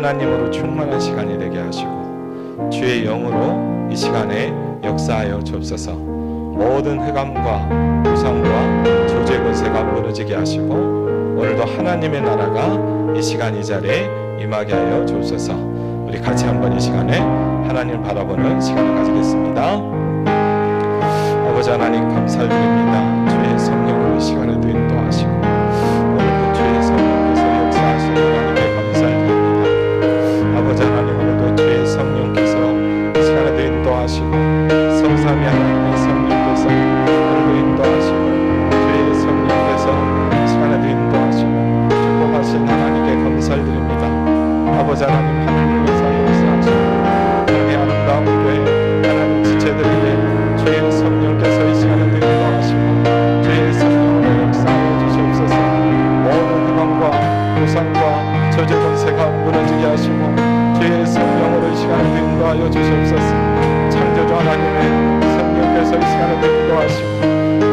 하나님으로 충만한 시간이 되게 하시고 주의 영으로 이 시간에 역사하여 주옵소서. 모든 흑암과 우상과 조제 권세가 무너지게 하시고 오늘도 하나님의 나라가 이 시간 이 자리에 임하게 하여 주옵소서. 우리 같이 한번 이 시간에 하나님을 바라보는 시간을 가지겠습니다. 아버지 하나님 감사드립니다. 주의 성령으로 이 시간에도 인도하시고 오늘도 주의 성령께서 역사하시는 하나님께 감사드립니다. 아버지 하나님 오늘도 주의 성령께서 이 시간에도 인도하시고 성삼위 하나님의 성령께서 오늘도 인도하시고 주의 성령께서 이 시간에도 인도하시고 축복하신 하나님께 감사드립니다. 아버지 하나님 하나님께서 역사하시고 하나님의 아름다운 교회 하나님 지체들에게 주의 성령께서 이 시간에도 인도하시고 주의 성령으로 역사하여 주시옵소서. 모든 흑암과 우상과 저주 권세가 무너지게 하시고 주의 성령으로 이 시간에도 인도하여 주시옵소서. 창조주 하나님의 성령께서 이 시간에도 인도하시고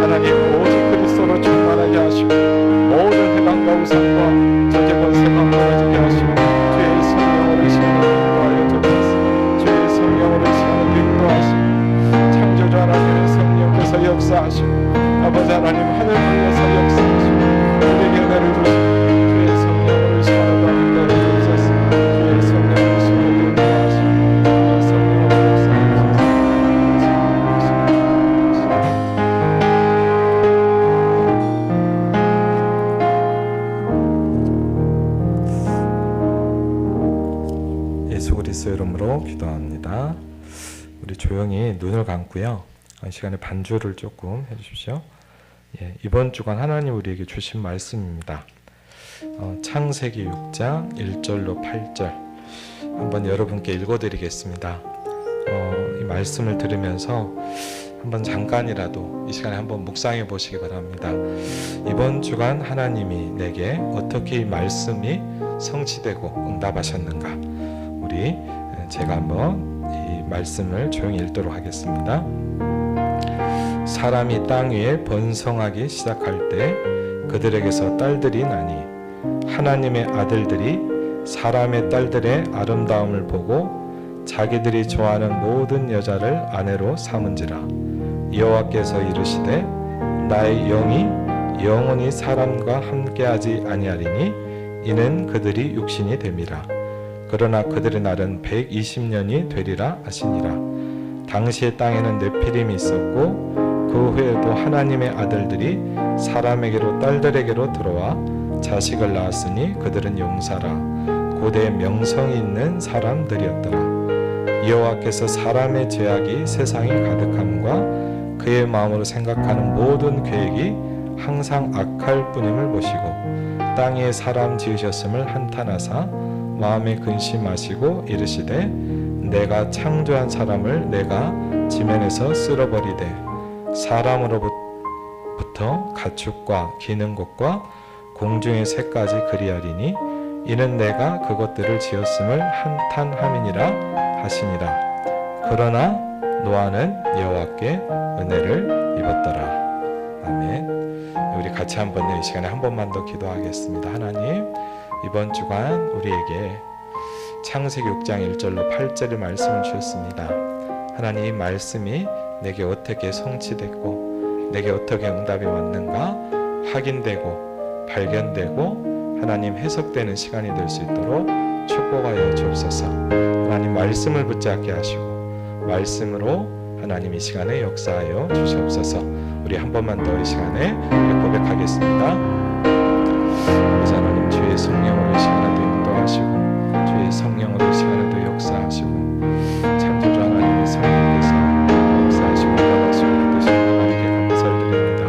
하나님 오직 그리스도로 충만하게 하시고 모든 흑암과 우상과 저주 권세가 무너지게 하시고 주의 성령으로 이 시간에도 인도하여 주옵소서. 주의 성령으로 이 시간에도 인도하시고 창조주 하나님의 성령께서 역사하시고 아버지 하나님 하늘 불러서 역사하시고 우리에게 은혜를 주시고 주의 성령으로 이 시간에도 인도하여 주옵소서. 주의 성령으로 이 시간에도 인도하시고 주의 성령으로 역사하여 주옵소서. 예수 그리스도의 이름으로 기도합니다. 우리 조용히 눈을 감고요. 이 시간에 반주를 조금 해주십시오. 이번 주간 하나님 우리에게 주신 말씀입니다. 창세기 6장 1절로 8절 한번 여러분께 읽어드리겠습니다. 이 말씀을 들으면서 한번 잠깐이라도 이 시간에 한번 묵상해 보시기 바랍니다. 이번 주간 하나님이 내게 어떻게 이 말씀이 성취되고 응답하셨는가, 우리 제가 한번 이 말씀을 조용히 읽도록 하겠습니다. 사람이 땅 위에 번성하기 시작할 때 그들에게서 딸들이 나니 하나님의 아들들이 사람의 딸들의 아름다움을 보고 자기들이 좋아하는 모든 여자를 아내로 삼은지라. 여호와께서 이르시되 나의 영이 영원히 사람과 함께하지 아니하리니 이는 그들이 육신이 됨이라. 그러나 그들의 날은 120년이 되리라 하시니라. 당시의 땅에는 네피림이 있었고 그 후에도 하나님의 아들들이 사람에게로 딸들에게로 들어와 자식을 낳았으니 그들은 용사라 고대 명성이 있는 사람들이었더라. 여호와께서 사람의 죄악이 세상에 가득함과 그의 마음으로 생각하는 모든 계획이 항상 악할 뿐임을 보시고 땅 위에 사람 지으셨음을 한탄하사 마음에 근심하시고 이르시되 내가 창조한 사람을 내가 지면에서 쓸어버리되 사람으로부터 가축과 기는 것과 공중의 새까지 그리하리니 이는 내가 그것들을 지었음을 한탄함이니라 하시니라. 그러나 노아는 여호와께 은혜를 입었더라. 아멘. 우리 같이 한번 이 시간에 한 번만 더 기도하겠습니다. 하나님, 이번 주간 우리에게 창세기 6장 1절로 8절의 말씀을 주셨습니다. 하나님, 이 말씀이 내게 어떻게 성취됐고 내게 어떻게 응답이 왔는가 확인되고 발견되고 하나님 해석되는 시간이 될 수 있도록 축복하여 주옵소서. 하나님, 말씀을 붙잡게 하시고 말씀으로 하나님 이 시간에 역사하여 주시옵소서. 우리 한 번만 더 이 시간에 고백하겠습니다. 아버지 하나님, 주의 성령으로 이 시간에도 인도하시고 주의 성령으로 이 시간에도 역사하시고 창조주 하나님의 성령께서 역사하시고 나가시고 그러신 하나님께 감사를 드립니다.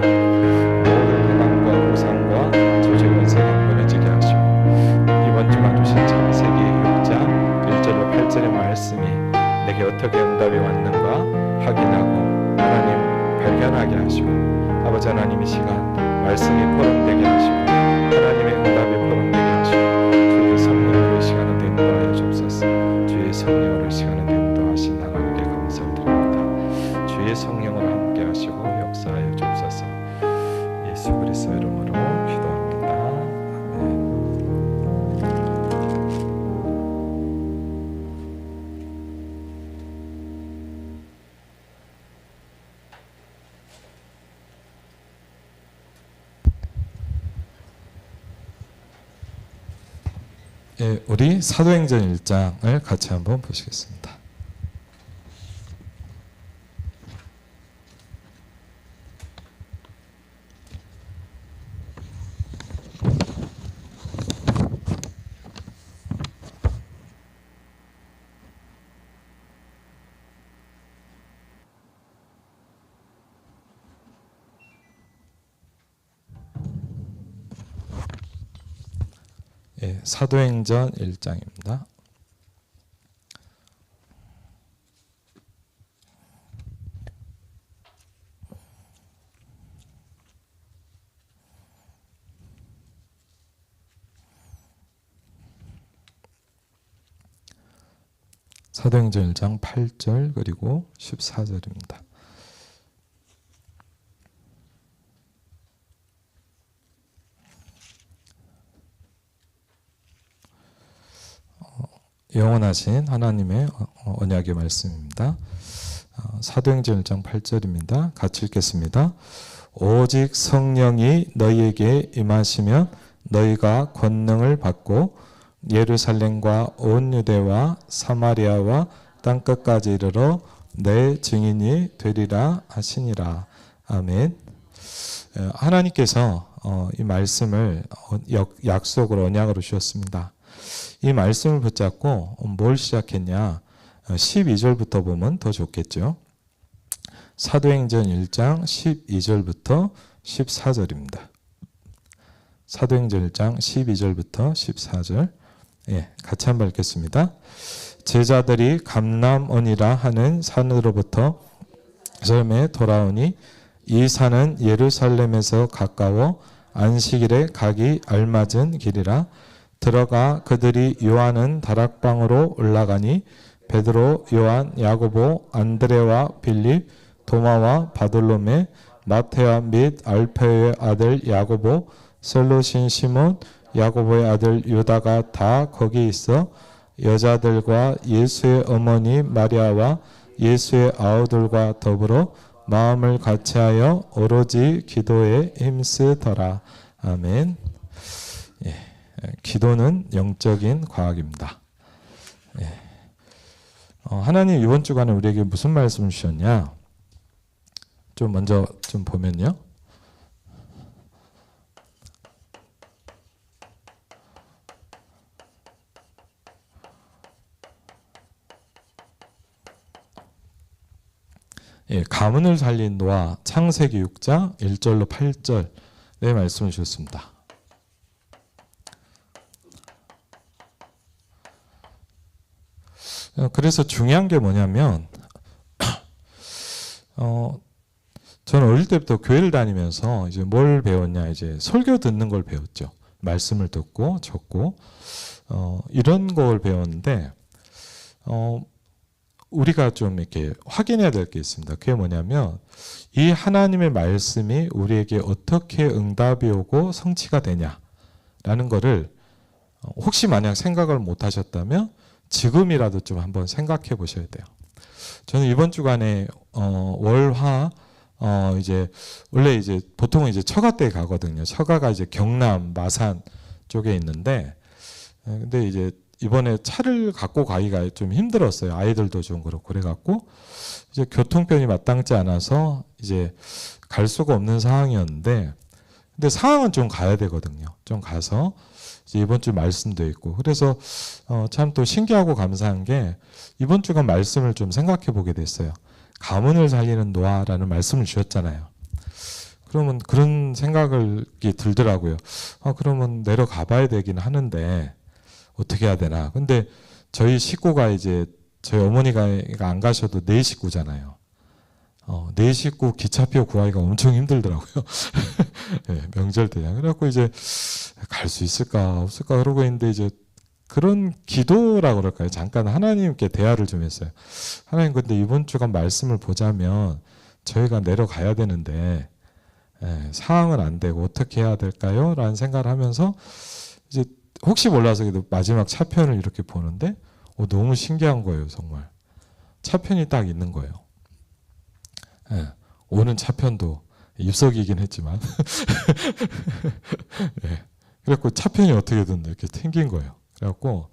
모든 흑암과 우상과 조직 권세가 무너지게 하시고 이번 주간 주신 창세기 6장 1절로 8절의 말씀이 내게 어떻게 응답이 왔는가 확인하고 하나님 발견하게 하시고 아버지 하나님 이 시간 말씀이 포럼되게 하시고 하나님의 응답이 포럼되게 하시고 주의 성령으로 이 시간을 인도하여 주옵소서. 주의 성령으로 이 시간을 인도하신 하나님께 감사를 드립니다. 주의 성령으로 함께 하시고 역사하여 주옵소서. 예수 그리스도 이름으로 기도합니다. 아멘. 예, 우리 사도행전 1장을 같이 한번 보시겠습니다. 예, 사도행전 1장입니다. 사도행전 1장 8절 그리고 14절입니다. 영원하신 하나님의 언약의 말씀입니다. 사도행전 1장 8절입니다. 같이 읽겠습니다. 오직 성령이 너희에게 임하시면 너희가 권능을 받고 예루살렘과 온 유대와 사마리아와 땅끝까지 이르러 내 증인이 되리라 하시니라. 아멘. 하나님께서 이 말씀을 약속으로 언약으로 주셨습니다. 이 말씀을 붙잡고 뭘 시작했냐? 12절부터 보면 더 좋겠죠. 사도행전 1장 12절부터 14절입니다. 사도행전 1장 12절부터 14절. 예, 같이 한번 읽겠습니다. 제자들이 감람원이라 하는 산으로부터 예루살렘에 돌아오니 이 산은 예루살렘에서 가까워 안식일에 가기 알맞은 길이라. 들어가 그들이 요한은 다락방으로 올라가니 베드로, 요한, 야고보, 안드레와 빌립, 도마와 바돌로메, 마테와 및 알페의 아들 야고보, 셀로신 시몬, 야고보의 아들 유다가 다 거기 있어 여자들과 예수의 어머니 마리아와 예수의 아우들과 더불어 마음을 같이하여 오로지 기도에 힘쓰더라. 아멘. 예. 기도는 영적인 과학입니다. 예. 하나님 이번 주간에 우리에게 무슨 말씀을 주셨냐? 좀 먼저 좀 보면요. 예, 가문을 살린 노아 창세기 6장 1절로 8절 네 말씀을 주셨습니다. 그래서 중요한 게 뭐냐면 저는 어릴 때부터 교회를 다니면서 이제 뭘 배웠냐, 이제 설교 듣는 걸 배웠죠. 말씀을 듣고 적고 이런 걸 배웠는데 우리가 좀 이렇게 확인해야 될 게 있습니다. 그게 뭐냐면 이 하나님의 말씀이 우리에게 어떻게 응답이 오고 성취가 되냐라는 거를 혹시 만약 생각을 못 하셨다면 지금이라도 좀 한번 생각해 보셔야 돼요. 저는 이번 주간에 월화 이제 원래 이제 보통은 이제 처가 때 가거든요. 처가가 이제 경남 마산 쪽에 있는데 근데 이제 이번에 차를 갖고 가기가 좀 힘들었어요. 아이들도 좀 그렇고 그래갖고 이제 교통편이 마땅치 않아서 이제 갈 수가 없는 상황이었는데 근데 상황은 좀 가야 되거든요. 좀 가서 이번 주 말씀도 있고 그래서 참 또 신기하고 감사한 게 이번 주간 말씀을 좀 생각해 보게 됐어요. 가문을 살리는 노아라는 말씀을 주셨잖아요. 그러면 그런 생각이 들더라고요. 그러면 내려가 봐야 되긴 하는데 어떻게 해야 되나. 근데 저희 식구가 이제 저희 어머니가 안 가셔도 네 식구잖아요. 네 식구 기차표 구하기가 엄청 힘들더라고요. 네, 명절 때냐. 그래갖고 이제 갈 수 있을까 없을까 그러고 있는데 이제 그런 기도라고 그럴까요? 잠깐 하나님께 대화를 좀 했어요. 하나님, 근데 이번 주간 말씀을 보자면 저희가 내려가야 되는데 상황은 안 되고 어떻게 해야 될까요? 라는 생각을 하면서 이제 혹시 몰라서 마지막 차편을 이렇게 보는데 너무 신기한 거예요. 정말 차편이 딱 있는 거예요. 오는 차편도 입석이긴 했지만 그래갖고 차편이 어떻게든 이렇게 튕긴 거예요. 그래갖고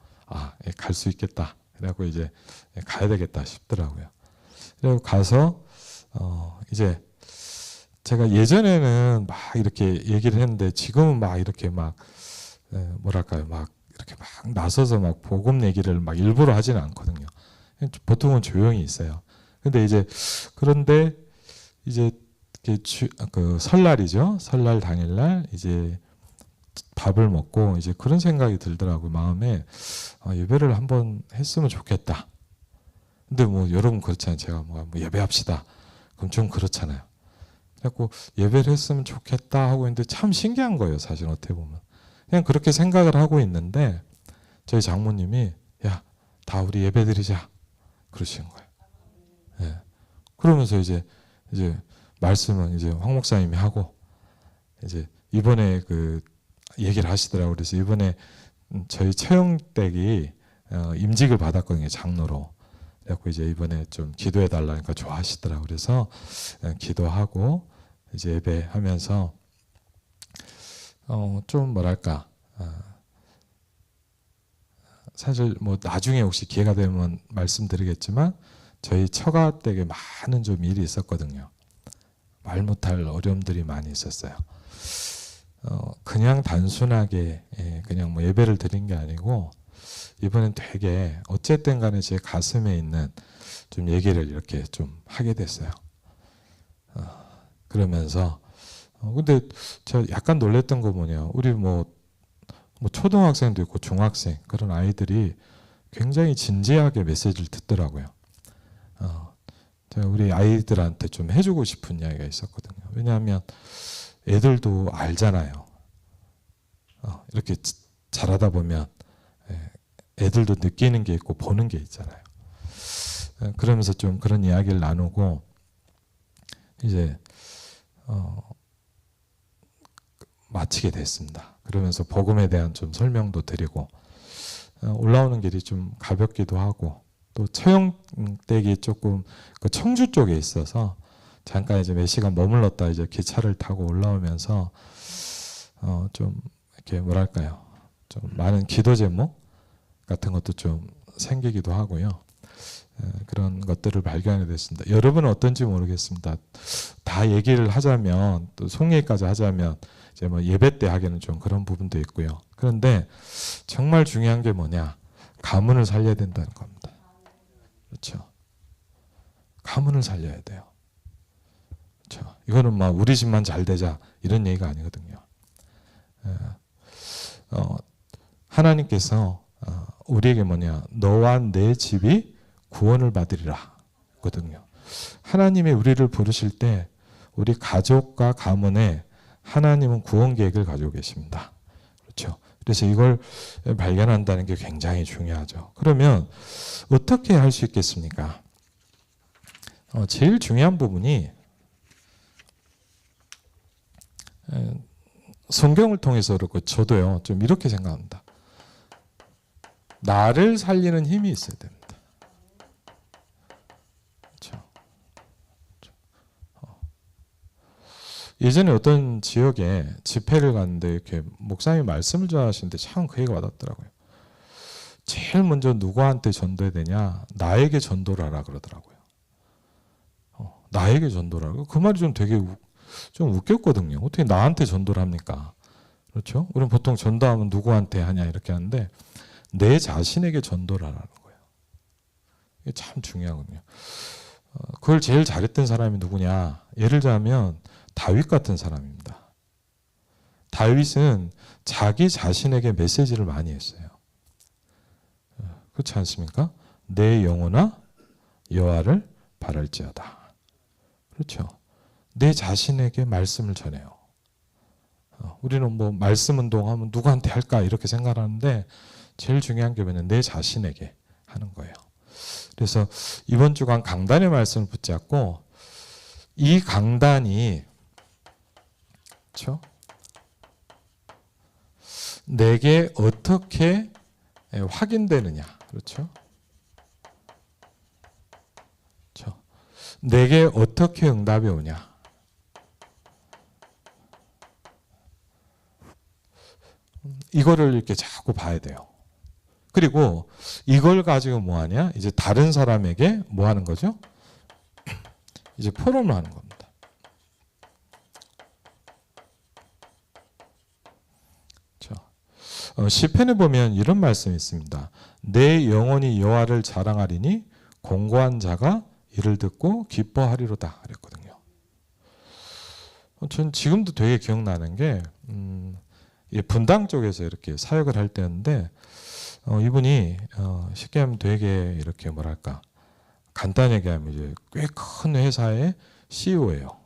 갈 수 있겠다. 그래갖고 이제 가야 되겠다 싶더라고요. 그래서 가서 이제 제가 예전에는 막 이렇게 얘기를 했는데 지금은 막 이렇게 막 뭐랄까요, 막 이렇게 막 나서서 막 복음 얘기를 막 일부러 하지는 않거든요. 보통은 조용히 있어요. 근데 이제 그런데 이제 그 설날이죠. 설날 당일날 이제 밥을 먹고 이제 그런 생각이 들더라고요. 마음에 예배를 한번 했으면 좋겠다. 근데 뭐 여러분 그렇잖아요. 제가 뭐 예배합시다. 그럼 좀 그렇잖아요. 그래갖고 예배를 했으면 좋겠다 하고 있는데 참 신기한 거예요. 사실 어떻게 보면 그냥 그렇게 생각을 하고 있는데 저희 장모님이 야, 다 우리 예배 드리자 그러시는 거예요. 예. 그러면서 이제 말씀은 이제 황 목사님이 하고 이제 이번에 그 얘기를 하시더라고요. 그래서 이번에 저희 채영댁이 임직을 받았거든요. 장로로. 그래갖고 이제 이번에 좀 기도해 달라니까 좋아하시더라고요. 그래서 기도하고 이제 예배하면서 좀 뭐랄까 사실 뭐 나중에 혹시 기회가 되면 말씀드리겠지만 저희 처가 댁에 많은 좀 일이 있었거든요. 말 못할 어려움들이 많이 있었어요. 그냥 단순하게 그냥 뭐 예배를 드린 게 아니고 이번엔 되게 어쨌든 간에 제 가슴에 있는 좀 얘기를 이렇게 좀 하게 됐어요. 그러면서 근데 제가 약간 놀랬던 거 뭐냐, 우리 뭐 초등학생도 있고 중학생 그런 아이들이 굉장히 진지하게 메시지를 듣더라고요. 제가 우리 아이들한테 좀 해주고 싶은 이야기가 있었거든요. 왜냐하면 애들도 알잖아요. 이렇게 자라다 보면 애들도 느끼는 게 있고 보는 게 있잖아요. 그러면서 좀 그런 이야기를 나누고 이제 마치게 됐습니다. 그러면서 복음에 대한 좀 설명도 드리고 올라오는 길이 좀 가볍기도 하고 또 채용댁이 조금 그 청주 쪽에 있어서 잠깐 이제 몇 시간 머물렀다 이제 기차를 타고 올라오면서 좀 이렇게 뭐랄까요, 좀 많은 기도 제목 같은 것도 좀 생기기도 하고요. 그런 것들을 발견하게 됐습니다. 여러분은 어떤지 모르겠습니다. 다 얘기를 하자면 또 송예까지 하자면 이제 뭐 예배 때 하기는 좀 그런 부분도 있고요. 그런데 정말 중요한 게 뭐냐, 가문을 살려야 된다는 겁니다. 그렇죠? 가문을 살려야 돼요. 그렇죠? 이거는 막 우리 집만 잘 되자 이런 얘기가 아니거든요. 하나님께서 우리에게 뭐냐, 너와 내 집이 구원을 받으리라 거든요. 하나님이 우리를 부르실 때 우리 가족과 가문에 하나님은 구원 계획을 가지고 계십니다. 그렇죠? 그래서 이걸 발견한다는 게 굉장히 중요하죠. 그러면 어떻게 할 수 있겠습니까? 제일 중요한 부분이 성경을 통해서 그렇고 저도요 좀 이렇게 생각합니다. 나를 살리는 힘이 있어야 됩니다. 그렇죠? 예전에 어떤 지역에 집회를 갔는데 이렇게 목사님이 말씀을 전하시는데 참 그 얘기가 와닿더라고요. 제일 먼저 누구한테 전도해야 되냐? 나에게 전도를 하라 그러더라고요. 나에게 전도를 하라. 그 말이 좀 되게 좀 웃겼거든요. 어떻게 나한테 전도를 합니까? 그렇죠? 우리는 보통 전도하면 누구한테 하냐 이렇게 하는데 내 자신에게 전도를 하라는 거예요. 이게 참 중요하거든요. 그걸 제일 잘했던 사람이 누구냐? 예를 들자면 다윗 같은 사람입니다. 다윗은 자기 자신에게 메시지를 많이 했어요. 그렇지 않습니까? 내 영혼아 여호와를 바랄지어다. 그렇죠? 내 자신에게 말씀을 전해요. 우리는 뭐 말씀 운동하면 누구한테 할까 이렇게 생각하는데 제일 중요한 게 뭐냐면 내 자신에게 하는 거예요. 그래서 이번 주간 강단의 말씀을 붙잡고 이 강단이 그렇죠? 내게 어떻게 확인되느냐, 그렇죠? 그렇죠? 내게 어떻게 응답이 오냐? 이거를 이렇게 자꾸 봐야 돼요. 그리고 이걸 가지고 뭐 하냐? 이제 다른 사람에게 뭐 하는 거죠? 이제 포럼을 하는 겁니다. 시편에 보면 이런 말씀이 있습니다. 내 영혼이 여호와를 자랑하리니 공고한 자가 이를 듣고 기뻐하리로다 그랬거든요. 전 지금도 되게 기억나는 게 분당 쪽에서 이렇게 사역을 할 때였는데 이분이 쉽게 하면 되게 이렇게 뭐랄까 간단히 얘기하면 이제 꽤 큰 회사의 CEO예요.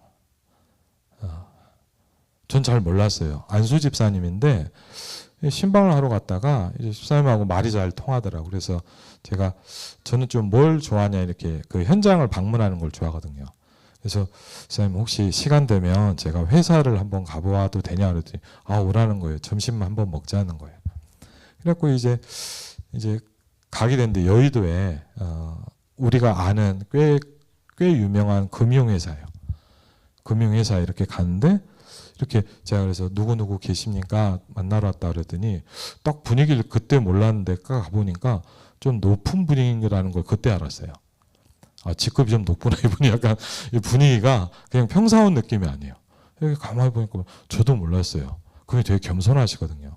전 잘 몰랐어요. 안수 집사님인데 신방을 하러 갔다가 이제 집사님하고 말이 잘 통하더라고요. 그래서 저는 좀 뭘 좋아하냐 이렇게 그 현장을 방문하는 걸 좋아하거든요. 그래서 집사님 혹시 시간 되면 제가 회사를 한번 가보아도 되냐 그랬더니 오라는 거예요. 점심만 한번 먹자는 거예요. 그래갖고 이제 가게 됐는데 여의도에 우리가 아는 꽤 유명한 금융회사예요. 금융회사 이렇게 갔는데 이렇게 제가 그래서 누구 계십니까? 만나러 왔다 그랬더니 딱 분위기를 그때 몰랐는데 가보니까 좀 높은 분위기라는 걸 그때 알았어요. 직급이 좀 높구나. 이분이 약간 분위기가 그냥 평사원 느낌이 아니에요. 여기 가만히 보니까 저도 몰랐어요. 그분이 되게 겸손하시거든요.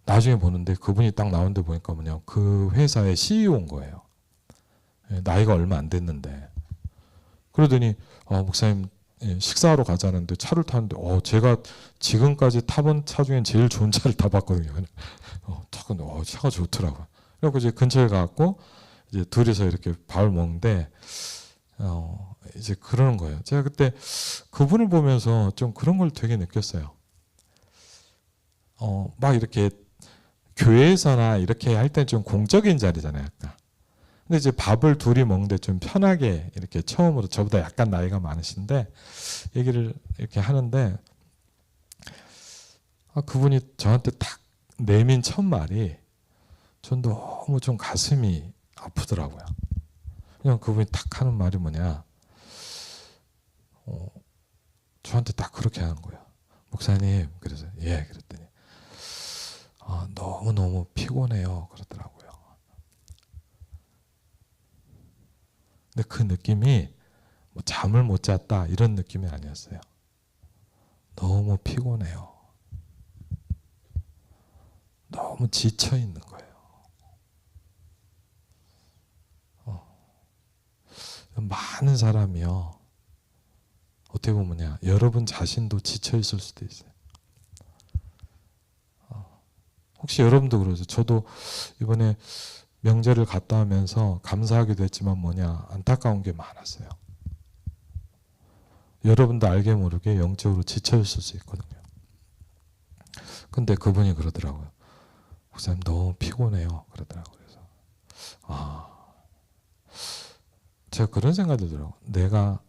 나중에 보는데 그분이 딱 나오는데 보니까 뭐냐 그 회사의 CEO인 거예요. 나이가 얼마 안 됐는데 그러더니 목사님 식사하러 가자는데 차를 타는데 제가 지금까지 타본 차 중엔 제일 좋은 차를 타봤거든요. 차가 좋더라고요. 그래서 이제 근처에 가고 이제 둘이서 이렇게 밥을 먹는데 이제 그러는 거예요. 제가 그때 그분을 보면서 좀 그런 걸 되게 느꼈어요. 막 이렇게 교회에서나 이렇게 할 때 좀 공적인 자리잖아요. 약간. 근데 이제 밥을 둘이 먹는데 좀 편하게 이렇게 처음으로 저보다 약간 나이가 많으신데 얘기를 이렇게 하는데 그분이 저한테 딱 내민 첫 말이 전 너무 좀 가슴이 아프더라고요. 그냥 그분이 딱 하는 말이 뭐냐 저한테 딱 그렇게 하는 거예요. 목사님 그래서 예 그랬더니 너무너무 피곤해요 그러더라고요. 근데 그 느낌이 뭐 잠을 못 잤다 이런 느낌이 아니었어요. 너무 피곤해요. 너무 지쳐 있는 거예요. 많은 사람이요. 어떻게 보면요. 여러분 자신도 지쳐 있을 수도 있어요. 혹시 여러분도 그러죠? 저도 이번에 명절을 갔다 오면서 감사하기도 했지만 뭐냐 안타까운 게 많았어요. 여러분도 알게 모르게 영적으로 지쳐 있을 수 있거든요. 근데 그분이 그러더라고요. 목사님 너무 피곤해요. 그러더라고요. 그래서 제가 그런 생각이 들더라고요. 내가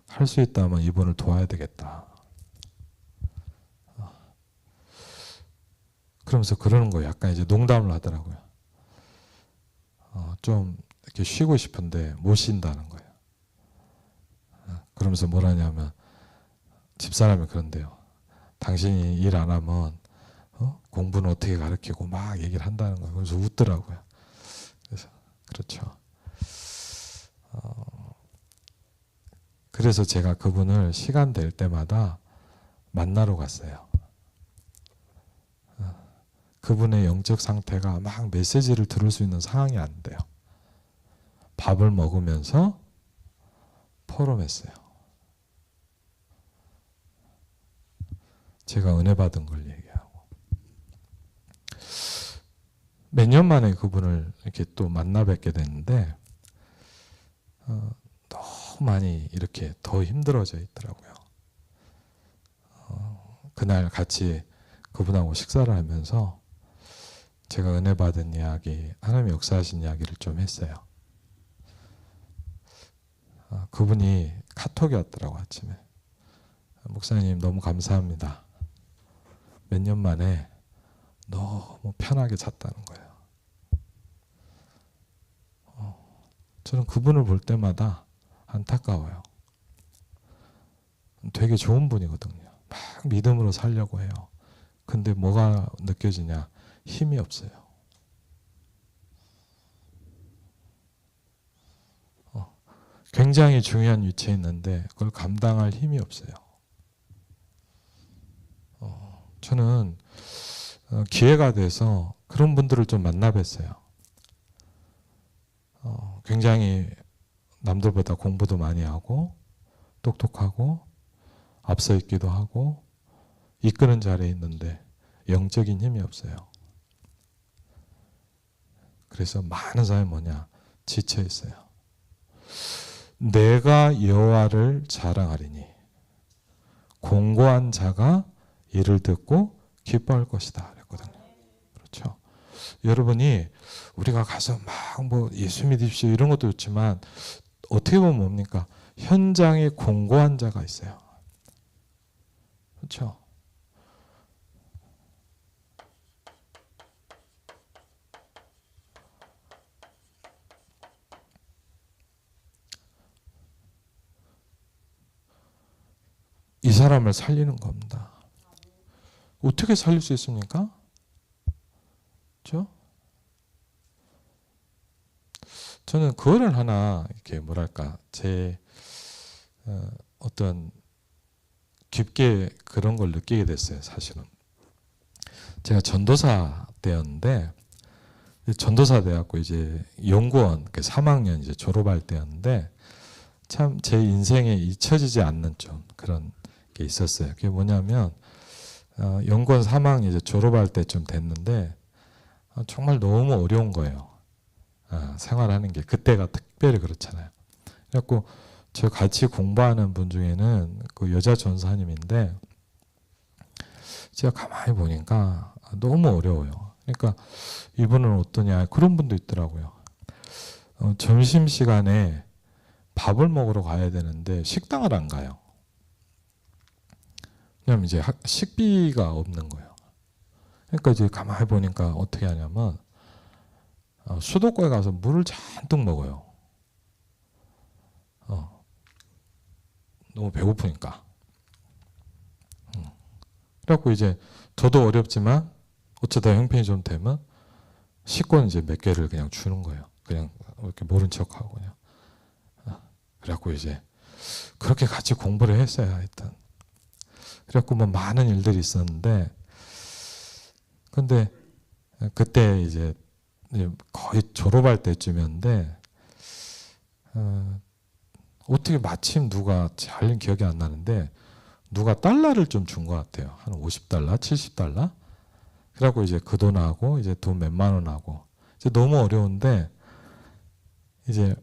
할 수 있다면 이분을 도와야 되겠다. 그러면서 그러는 거예요. 약간 이제 농담을 하더라고요. 좀 이렇게 쉬고 싶은데 못 쉰다는 거예요. 그러면서 뭐라냐면 집사람이 그런데요. 당신이 일 안 하면 공부는 어떻게 가르치고 막 얘기를 한다는 거예요. 그래서 웃더라고요. 그래서 그렇죠. 그래서 제가 그분을 시간 될 때마다 만나러 갔어요. 그분의 영적 상태가 막 메시지를 들을 수 있는 상황이 안 돼요. 밥을 먹으면서 포럼했어요. 제가 은혜 받은 걸 얘기하고 몇 년 만에 그분을 이렇게 또 만나 뵙게 됐는데 너무 많이 이렇게 더 힘들어져 있더라고요. 그날 같이 그분하고 식사를 하면서 제가 은혜 받은 이야기, 하나님의 역사하신 이야기를 좀 했어요. 그분이 카톡이 왔더라고 아침에. 목사님 너무 감사합니다. 몇 년 만에 너무 편하게 잤다는 거예요. 저는 그분을 볼 때마다 안타까워요. 되게 좋은 분이거든요. 막 믿음으로 살려고 해요. 근데 뭐가 느껴지냐? 힘이 없어요. 굉장히 중요한 위치에 있는데 그걸 감당할 힘이 없어요. 저는 기회가 돼서 그런 분들을 좀 만나 뵀어요. 굉장히 남들보다 공부도 많이 하고 똑똑하고 앞서 있기도 하고 이끄는 자리에 있는데 영적인 힘이 없어요. 그래서 많은 사람이 뭐냐? 지쳐 있어요. 내가 여호와를 자랑하리니 공고한 자가 이를 듣고 기뻐할 것이다 그랬거든요. 그렇죠? 여러분이 우리가 가서 막 뭐 예수 믿으십시오 이런 것도 좋지만 어떻게 보면 뭡니까? 현장에 공고한 자가 있어요. 그렇죠? 이 사람을 살리는 겁니다. 어떻게 살릴 수 있습니까? 그렇죠? 저는 그거를 하나 이렇게 뭐랄까 제 어떤 깊게 그런 걸 느끼게 됐어요. 사실은 제가 전도사 때였는데 전도사 돼갖고 이제 연구원 3학년 이제 졸업할 때였는데 참 제 인생에 잊혀지지 않는 좀 그런 게 있었어요. 그게 뭐냐면 연구원 3학년 이제 졸업할 때쯤 됐는데 정말 너무 어려운 거예요. 생활하는 게 그때가 특별히 그렇잖아요. 그래갖고 저 같이 공부하는 분 중에는 그 여자 전사님인데 제가 가만히 보니까 너무 어려워요. 그러니까 이분은 어떠냐 그런 분도 있더라고요. 점심시간에 밥을 먹으러 가야 되는데 식당을 안 가요. 왜냐면 이제 식비가 없는 거예요. 그러니까 이제 가만히 보니까 어떻게 하냐면 수도권에 가서 물을 잔뜩 먹어요. 너무 배고프니까. 그래갖고 이제 저도 어렵지만 어쩌다 형편이 좀 되면 식권 이제 몇 개를 그냥 주는 거예요. 그냥 이렇게 모른 척하고 그냥. 그래갖고 이제 그렇게 같이 공부를 했어요. 하여튼. 그래갖고 뭐 많은 일들이 있었는데 근데 그때 이제 거의 졸업할 때쯤이었는데 어떻게 마침 누가 잘 기억이 안 나는데 누가 달러를 좀 준 것 같아요. 한 50달러, 70달러. 그래갖고 이제 그 돈하고 이제 돈 몇만 원하고 이제 너무 어려운데 이제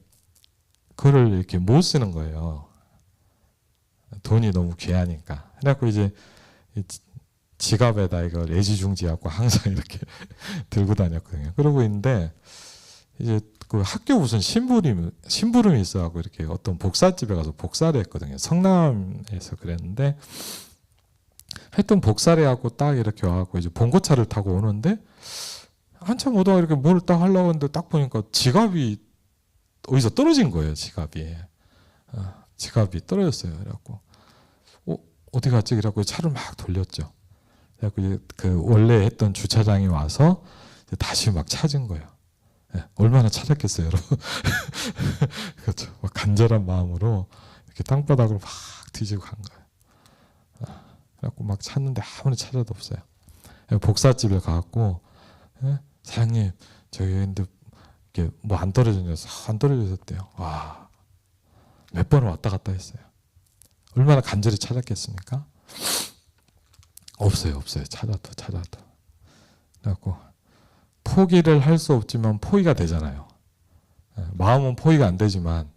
그걸 이렇게 못 쓰는 거예요. 돈이 너무 귀하니까. 그래갖고 이제 지갑에다 이걸 애지중지하고 항상 이렇게 들고 다녔거든요. 그러고 있는데 이제 그 학교 무슨 심부름이 있어갖고 이렇게 어떤 복사집에 가서 복사를 했거든요. 성남에서 그랬는데 하여튼 복사를 해갖고 딱 이렇게 와갖고 이제 봉고차를 타고 오는데 한참 오다가 이렇게 뭘 딱 하려고 했는데 딱 보니까 지갑이 어디서 떨어진 거예요. 지갑이 떨어졌어요. 그래갖고 어디 갔지? 그래갖고 차를 막 돌렸죠. 그래갖고 그 원래 했던 주차장에 와서 다시 막 찾은 거예요. 얼마나 찾았겠어요, 여러분. 그렇죠. 막 간절한 마음으로 이렇게 땅바닥을 막 뒤지고 간 거예요. 그래갖고 막 찾는데 아무리 찾아도 없어요. 복사집에 가갖고 사장님 저기 근데 이게 뭐 안 떨어졌냐고 안 떨어졌대요. 와, 몇 번을 왔다 갔다 했어요. 얼마나 간절히 찾았겠습니까? 없어요. 찾아도. 그래갖고 포기를 할 수 없지만 포기가 되잖아요. 마음은 포기가 안 되지만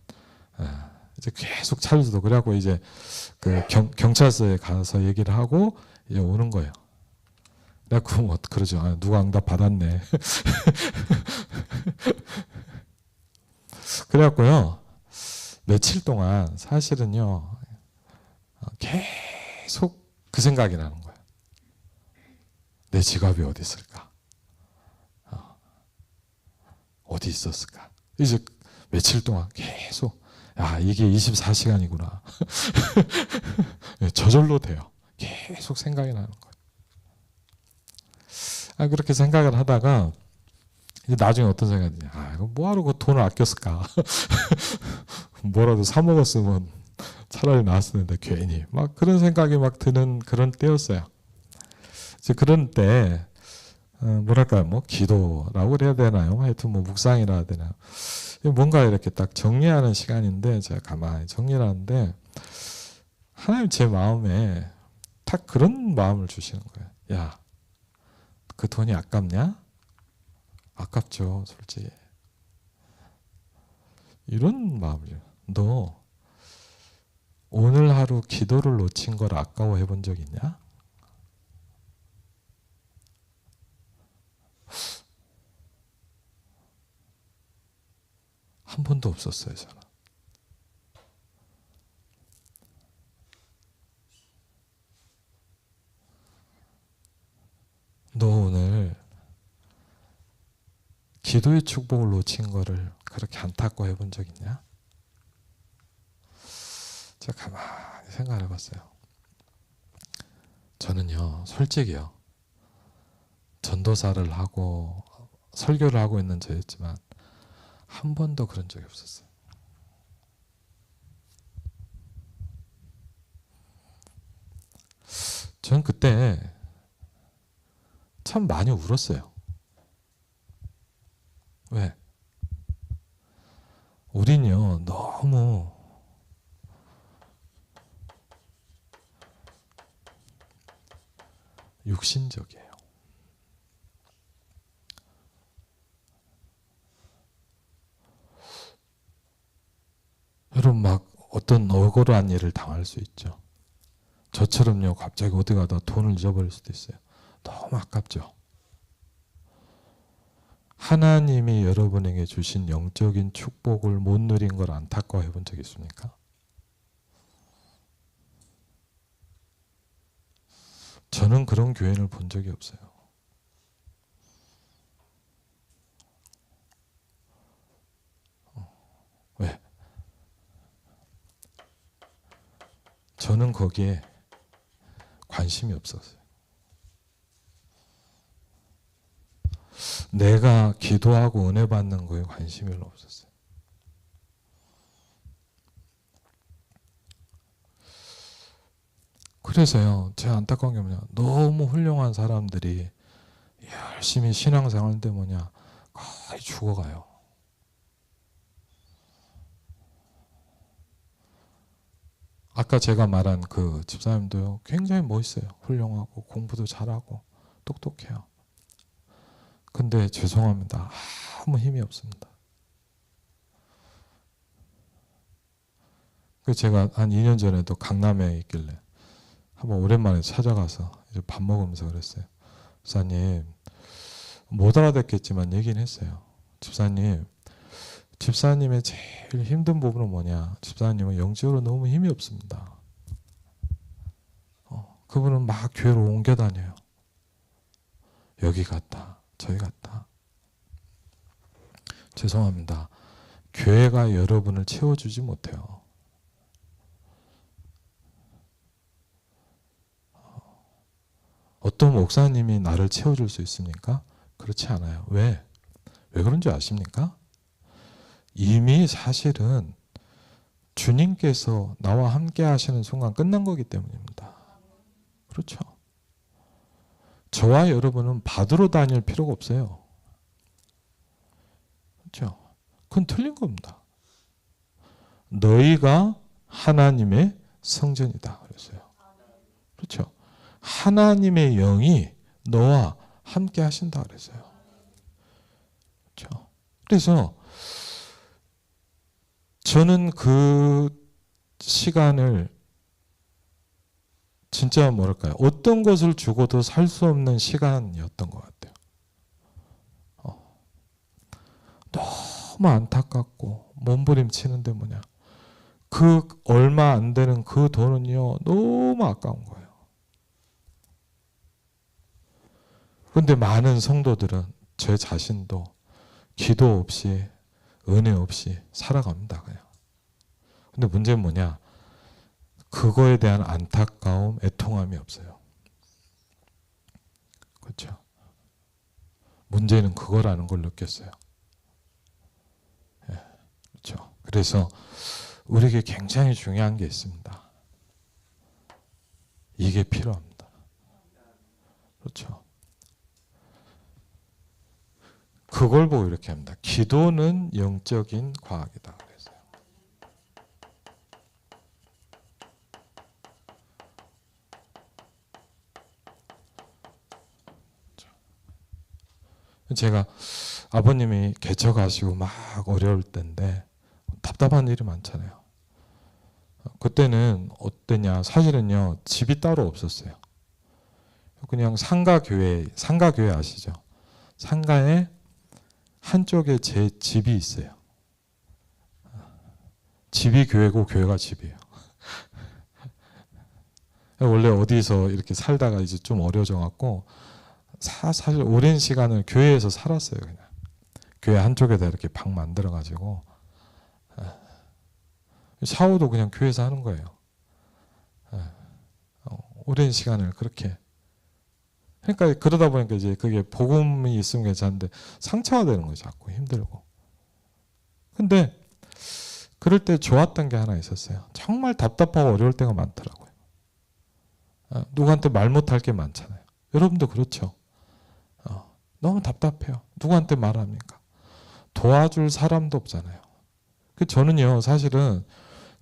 이제 계속 찾아도 그래갖고 이제 그 경찰서에 가서 얘기를 하고 이제 오는 거예요. 그래갖고 뭐 그러죠. 누가 응답 받았네. 그래갖고요 며칠 동안 사실은요 계속 그 생각이 나는 거예요. 내 지갑이 어디 있을까? 어디 있었을까? 이제 며칠 동안 계속 이게 24시간이구나. 저절로 돼요. 계속 생각이 나는 거예요. 그렇게 생각을 하다가 이제 나중에 어떤 생각이 드냐? 이거 뭐하러 그 돈을 아꼈을까? 뭐라도 사 먹었으면 차라리 나았을 텐데 괜히 막 그런 생각이 막 드는 그런 때였어요. 이제 그런 때 뭐랄까요, 뭐 기도라고 그래야 되나요? 하여튼 뭐 묵상이라 해야 되나요? 뭔가 이렇게 딱 정리하는 시간인데 제가 가만히 정리를 하는데 하나님 제 마음에 딱 그런 마음을 주시는 거예요. 야, 그 돈이 아깝냐? 아깝죠, 솔직히. 이런 마음이에요. 너 오늘 하루 기도를 놓친 걸 아까워해 본 적 있냐? 한 번도 없었어요, 저는. 너 오늘 기도의 축복을 놓친 거를 그렇게 안타까워해 본 적 있냐? 제가 가만히 생각을 해봤어요. 저는요, 솔직히요, 전도사를 하고 설교를 하고 있는 저였지만 한 번도 그런 적이 없었어요. 저는 그때 참 많이 울었어요. 왜? 우린요, 너무 육신적이에요. 여러분 막 어떤 억울한 일을 당할 수 있죠. 저처럼요, 갑자기 어디 가다 돈을 잊어버릴 수도 있어요. 너무 아깝죠. 하나님이 여러분에게 주신 영적인 축복을 못 누린 걸 안타까워해 본 적 있습니까? 저는 그런 교인을 본 적이 없어요. 왜? 저는 거기에 관심이 없었어요. 내가 기도하고 은혜 받는 거에 관심이 별로 없었어요. 그래서요, 제가 안타까운 게 뭐냐, 너무 훌륭한 사람들이 열심히 신앙생활 하는데 뭐냐, 거의 죽어가요. 아까 제가 말한 그 집사님도요, 굉장히 멋있어요. 훌륭하고 공부도 잘하고 똑똑해요. 근데 죄송합니다, 아무 힘이 없습니다. 그래서 제가 한 2년 전에도 강남에 있길래 한번 오랜만에 찾아가서 이제 밥 먹으면서 그랬어요. 집사님, 못 알아듣겠지만 얘기는 했어요. 집사님, 집사님의 제일 힘든 부분은 뭐냐? 집사님은 영적으로 너무 힘이 없습니다. 그분은 막 교회로 옮겨 다녀요. 여기 갔다, 저기 갔다. 죄송합니다. 교회가 여러분을 채워주지 못해요. 어떤 목사님이 나를 채워줄 수 있습니까? 그렇지 않아요. 왜? 왜 그런지 아십니까? 이미 사실은 주님께서 나와 함께 하시는 순간 끝난 거기 때문입니다. 그렇죠. 저와 여러분은 받으러 다닐 필요가 없어요. 그렇죠. 그건 틀린 겁니다. 너희가 하나님의 성전이다 그랬어요. 그렇죠. 하나님의 영이 너와 함께 하신다 그랬어요. 그렇죠. 그래서 저는 그 시간을 진짜 뭐랄까요, 어떤 것을 주고도 살 수 없는 시간이었던 것 같아요. 너무 안타깝고 몸부림치는데 뭐냐, 그 얼마 안 되는 그 돈은요 너무 아까운 거예요. 그런데 많은 성도들은 제 자신도 기도 없이 은혜 없이 살아갑니다. 그냥. 근데 문제는 뭐냐, 그거에 대한 안타까움, 애통함이 없어요. 그렇죠. 문제는 그거라는 걸 느꼈어요. 예, 그렇죠. 그래서 우리에게 굉장히 중요한 게 있습니다. 이게 필요합니다. 그렇죠? 그걸 보고 이렇게 합니다. 기도는 영적인 과학이다. 그랬어요. 제가 아버님이 개척하시고 막 어려울 때인데 답답한 일이 많잖아요. 그때는 어땠냐? 사실은요, 집이 따로 없었어요. 그냥 상가교회 아시죠? 상가에 한쪽에 제 집이 있어요. 집이 교회고 교회가 집이에요. 원래 어디서 이렇게 살다가 이제 좀 어려워져 갖고 사실 오랜 시간을 교회에서 살았어요. 그냥 교회 한쪽에다 이렇게 방 만들어 가지고 샤워도 그냥 교회에서 하는 거예요. 오랜 시간을 그렇게. 그러니까 그러다 보니까 이제 그게 복음이 있으면 괜찮은데 상처가 되는 거죠. 자꾸 힘들고. 근데 그럴 때 좋았던 게 하나 있었어요. 정말 답답하고 어려울 때가 많더라고요. 누구한테 말 못할 게 많잖아요. 여러분도 그렇죠. 너무 답답해요. 누구한테 말합니까? 도와줄 사람도 없잖아요. 저는요, 사실은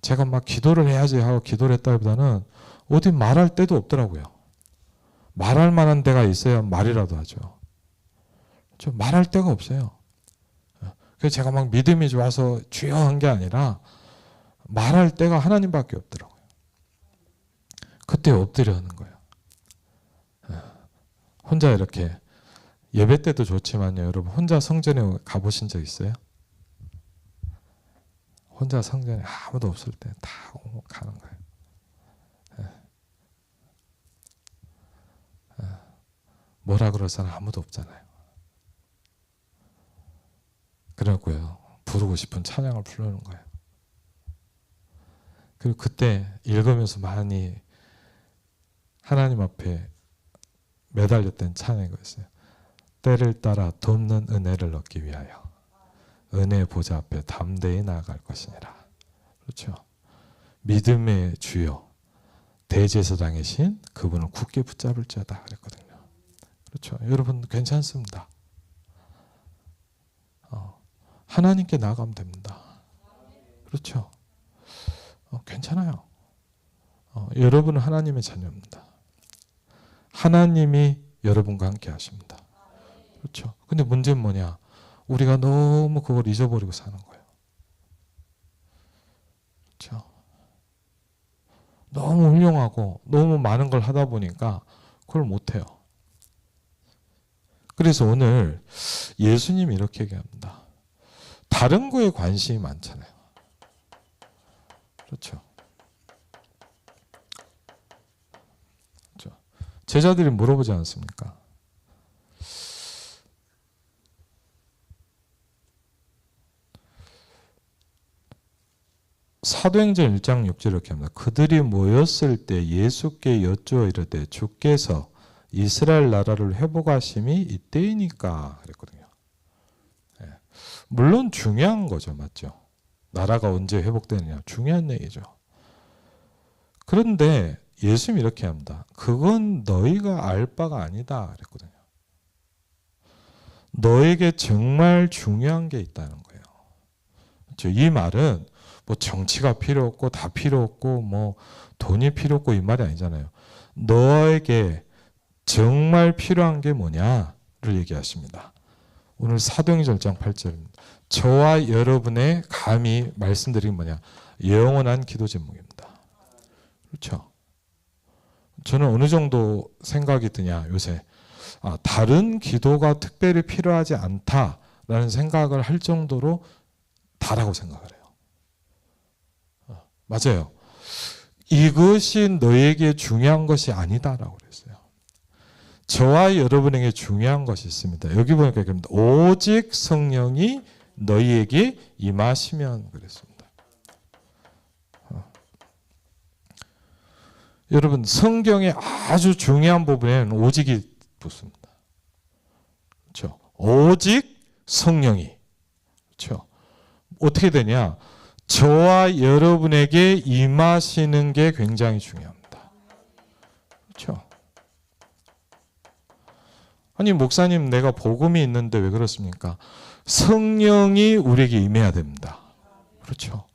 제가 막 기도를 해야지 하고 기도를 했다기보다는 어디 말할 데도 없더라고요. 말할 만한 데가 있어야 말이라도 하죠. 말할 데가 없어요. 그래서 제가 막 믿음이 좋아서 주여 한 게 아니라 말할 데가 하나님밖에 없더라고요. 그때 엎드려 하는 거예요. 혼자 이렇게 예배 때도 좋지만요. 여러분 혼자 성전에 가보신 적 있어요? 혼자 성전에 아무도 없을 때 다 가는 거예요. 뭐라 그럴 사람 아무도 없잖아요. 그래갖고요, 부르고 싶은 찬양을 부르는 거예요. 그리고 그때 읽으면서 많이 하나님 앞에 매달렸던 찬양이 있어요. 때를 따라 돕는 은혜를 얻기 위하여 은혜의 보좌 앞에 담대히 나아갈 것이니라. 그렇죠. 믿음의 주여 대제사장이신 그분을 굳게 붙잡을 자다 그랬거든요. 그렇죠. 여러분 괜찮습니다. 하나님께 나가면 됩니다. 그렇죠. 괜찮아요. 여러분은 하나님의 자녀입니다. 하나님이 여러분과 함께 하십니다. 그렇죠. 근데 문제는 뭐냐? 우리가 너무 그걸 잊어버리고 사는 거예요. 그렇죠. 너무 훌륭하고 너무 많은 걸 하다 보니까 그걸 못해요. 그래서 오늘 예수님이 이렇게 얘기합니다. 다른 거에 관심이 많잖아요. 그렇죠. 그렇죠. 제자들이 물어보지 않습니까? 사도행전 1장 6절 이렇게 합니다. 그들이 모였을 때 예수께 여쭈어 이르되 주께서 이스라엘 나라를 회복하심이 이때이니까 그랬거든요. 물론 중요한 거죠. 맞죠? 나라가 언제 회복되느냐 중요한 얘기죠. 그런데 예수님이 이렇게 합니다. 그건 너희가 알 바가 아니다 그랬거든요. 너에게 정말 중요한 게 있다는 거예요. 그렇죠? 이 말은 뭐 정치가 필요 없고 다 필요 없고 뭐 돈이 필요 없고 이 말이 아니잖아요. 너에게 정말 필요한 게 뭐냐를 얘기하십니다. 오늘 사도행전 1장 8절입니다. 저와 여러분의 감히 말씀드린 뭐냐? 영원한 기도 제목입니다. 그렇죠? 저는 어느 정도 생각이 드냐 요새 다른 기도가 특별히 필요하지 않다라는 생각을 할 정도로 다라고 생각을 해요. 맞아요. 이것이 너에게 중요한 것이 아니다라고 그랬어요. 저와 여러분에게 중요한 것이 있습니다. 여기 보니까 그럽니다. 오직 성령이 너희에게 임하시면 그랬습니다. 여러분 성경의 아주 중요한 부분에는 오직이 붙습니다. 그렇죠? 오직 성령이. 그렇죠? 어떻게 되냐? 저와 여러분에게 임하시는 게 굉장히 중요합니다. 그렇죠? 아니 목사님 내가 복음이 있는데 왜 그렇습니까? 성령이 우리에게 임해야 됩니다. 그렇죠?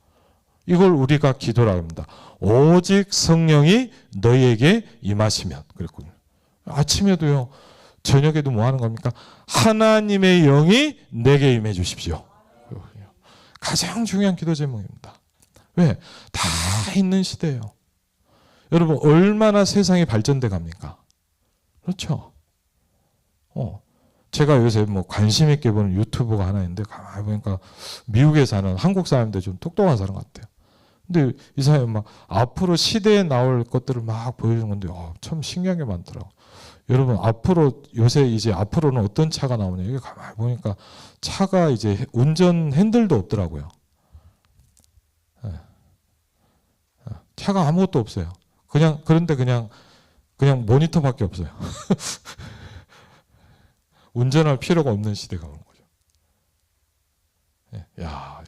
이걸 우리가 기도라고 합니다. 오직 성령이 너희에게 임하시면 그랬군요. 아침에도요. 저녁에도 뭐 하는 겁니까? 하나님의 영이 내게 임해 주십시오. 가장 중요한 기도 제목입니다. 왜? 다 있는 시대예요. 여러분 얼마나 세상이 발전돼 갑니까? 그렇죠? 제가 요새 뭐 관심 있게 보는 유튜브가 하나 있는데 가만히 보니까 미국에 사는 한국 사람인데 좀 똑똑한 사람 같아요. 근데 이 사람이 막 앞으로 시대에 나올 것들을 막 보여주는 건데 참 신기한 게 많더라고. 여러분 앞으로 요새 이제 앞으로는 어떤 차가 나오냐 이게 가만히 보니까 차가 이제 운전 핸들도 없더라고요. 차가 아무것도 없어요. 그런데 그냥 모니터밖에 없어요. 운전할 필요가 없는 시대가 오는 거죠. 야,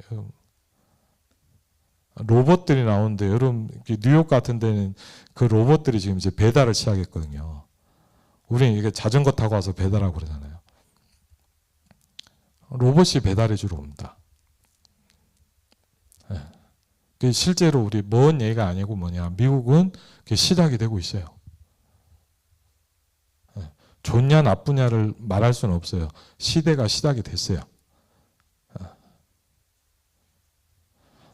로봇들이 나오는데 여러분 뉴욕 같은 데는 그 로봇들이 지금 이제 배달을 시작했거든요. 우리는 이게 자전거 타고 와서 배달하고 그러잖아요. 로봇이 배달해 주러 옵니다. 실제로 우리 먼 얘기가 아니고 뭐냐. 미국은 시작이 되고 있어요. 좋냐 나쁘냐를 말할 수는 없어요. 시대가 시작이 됐어요.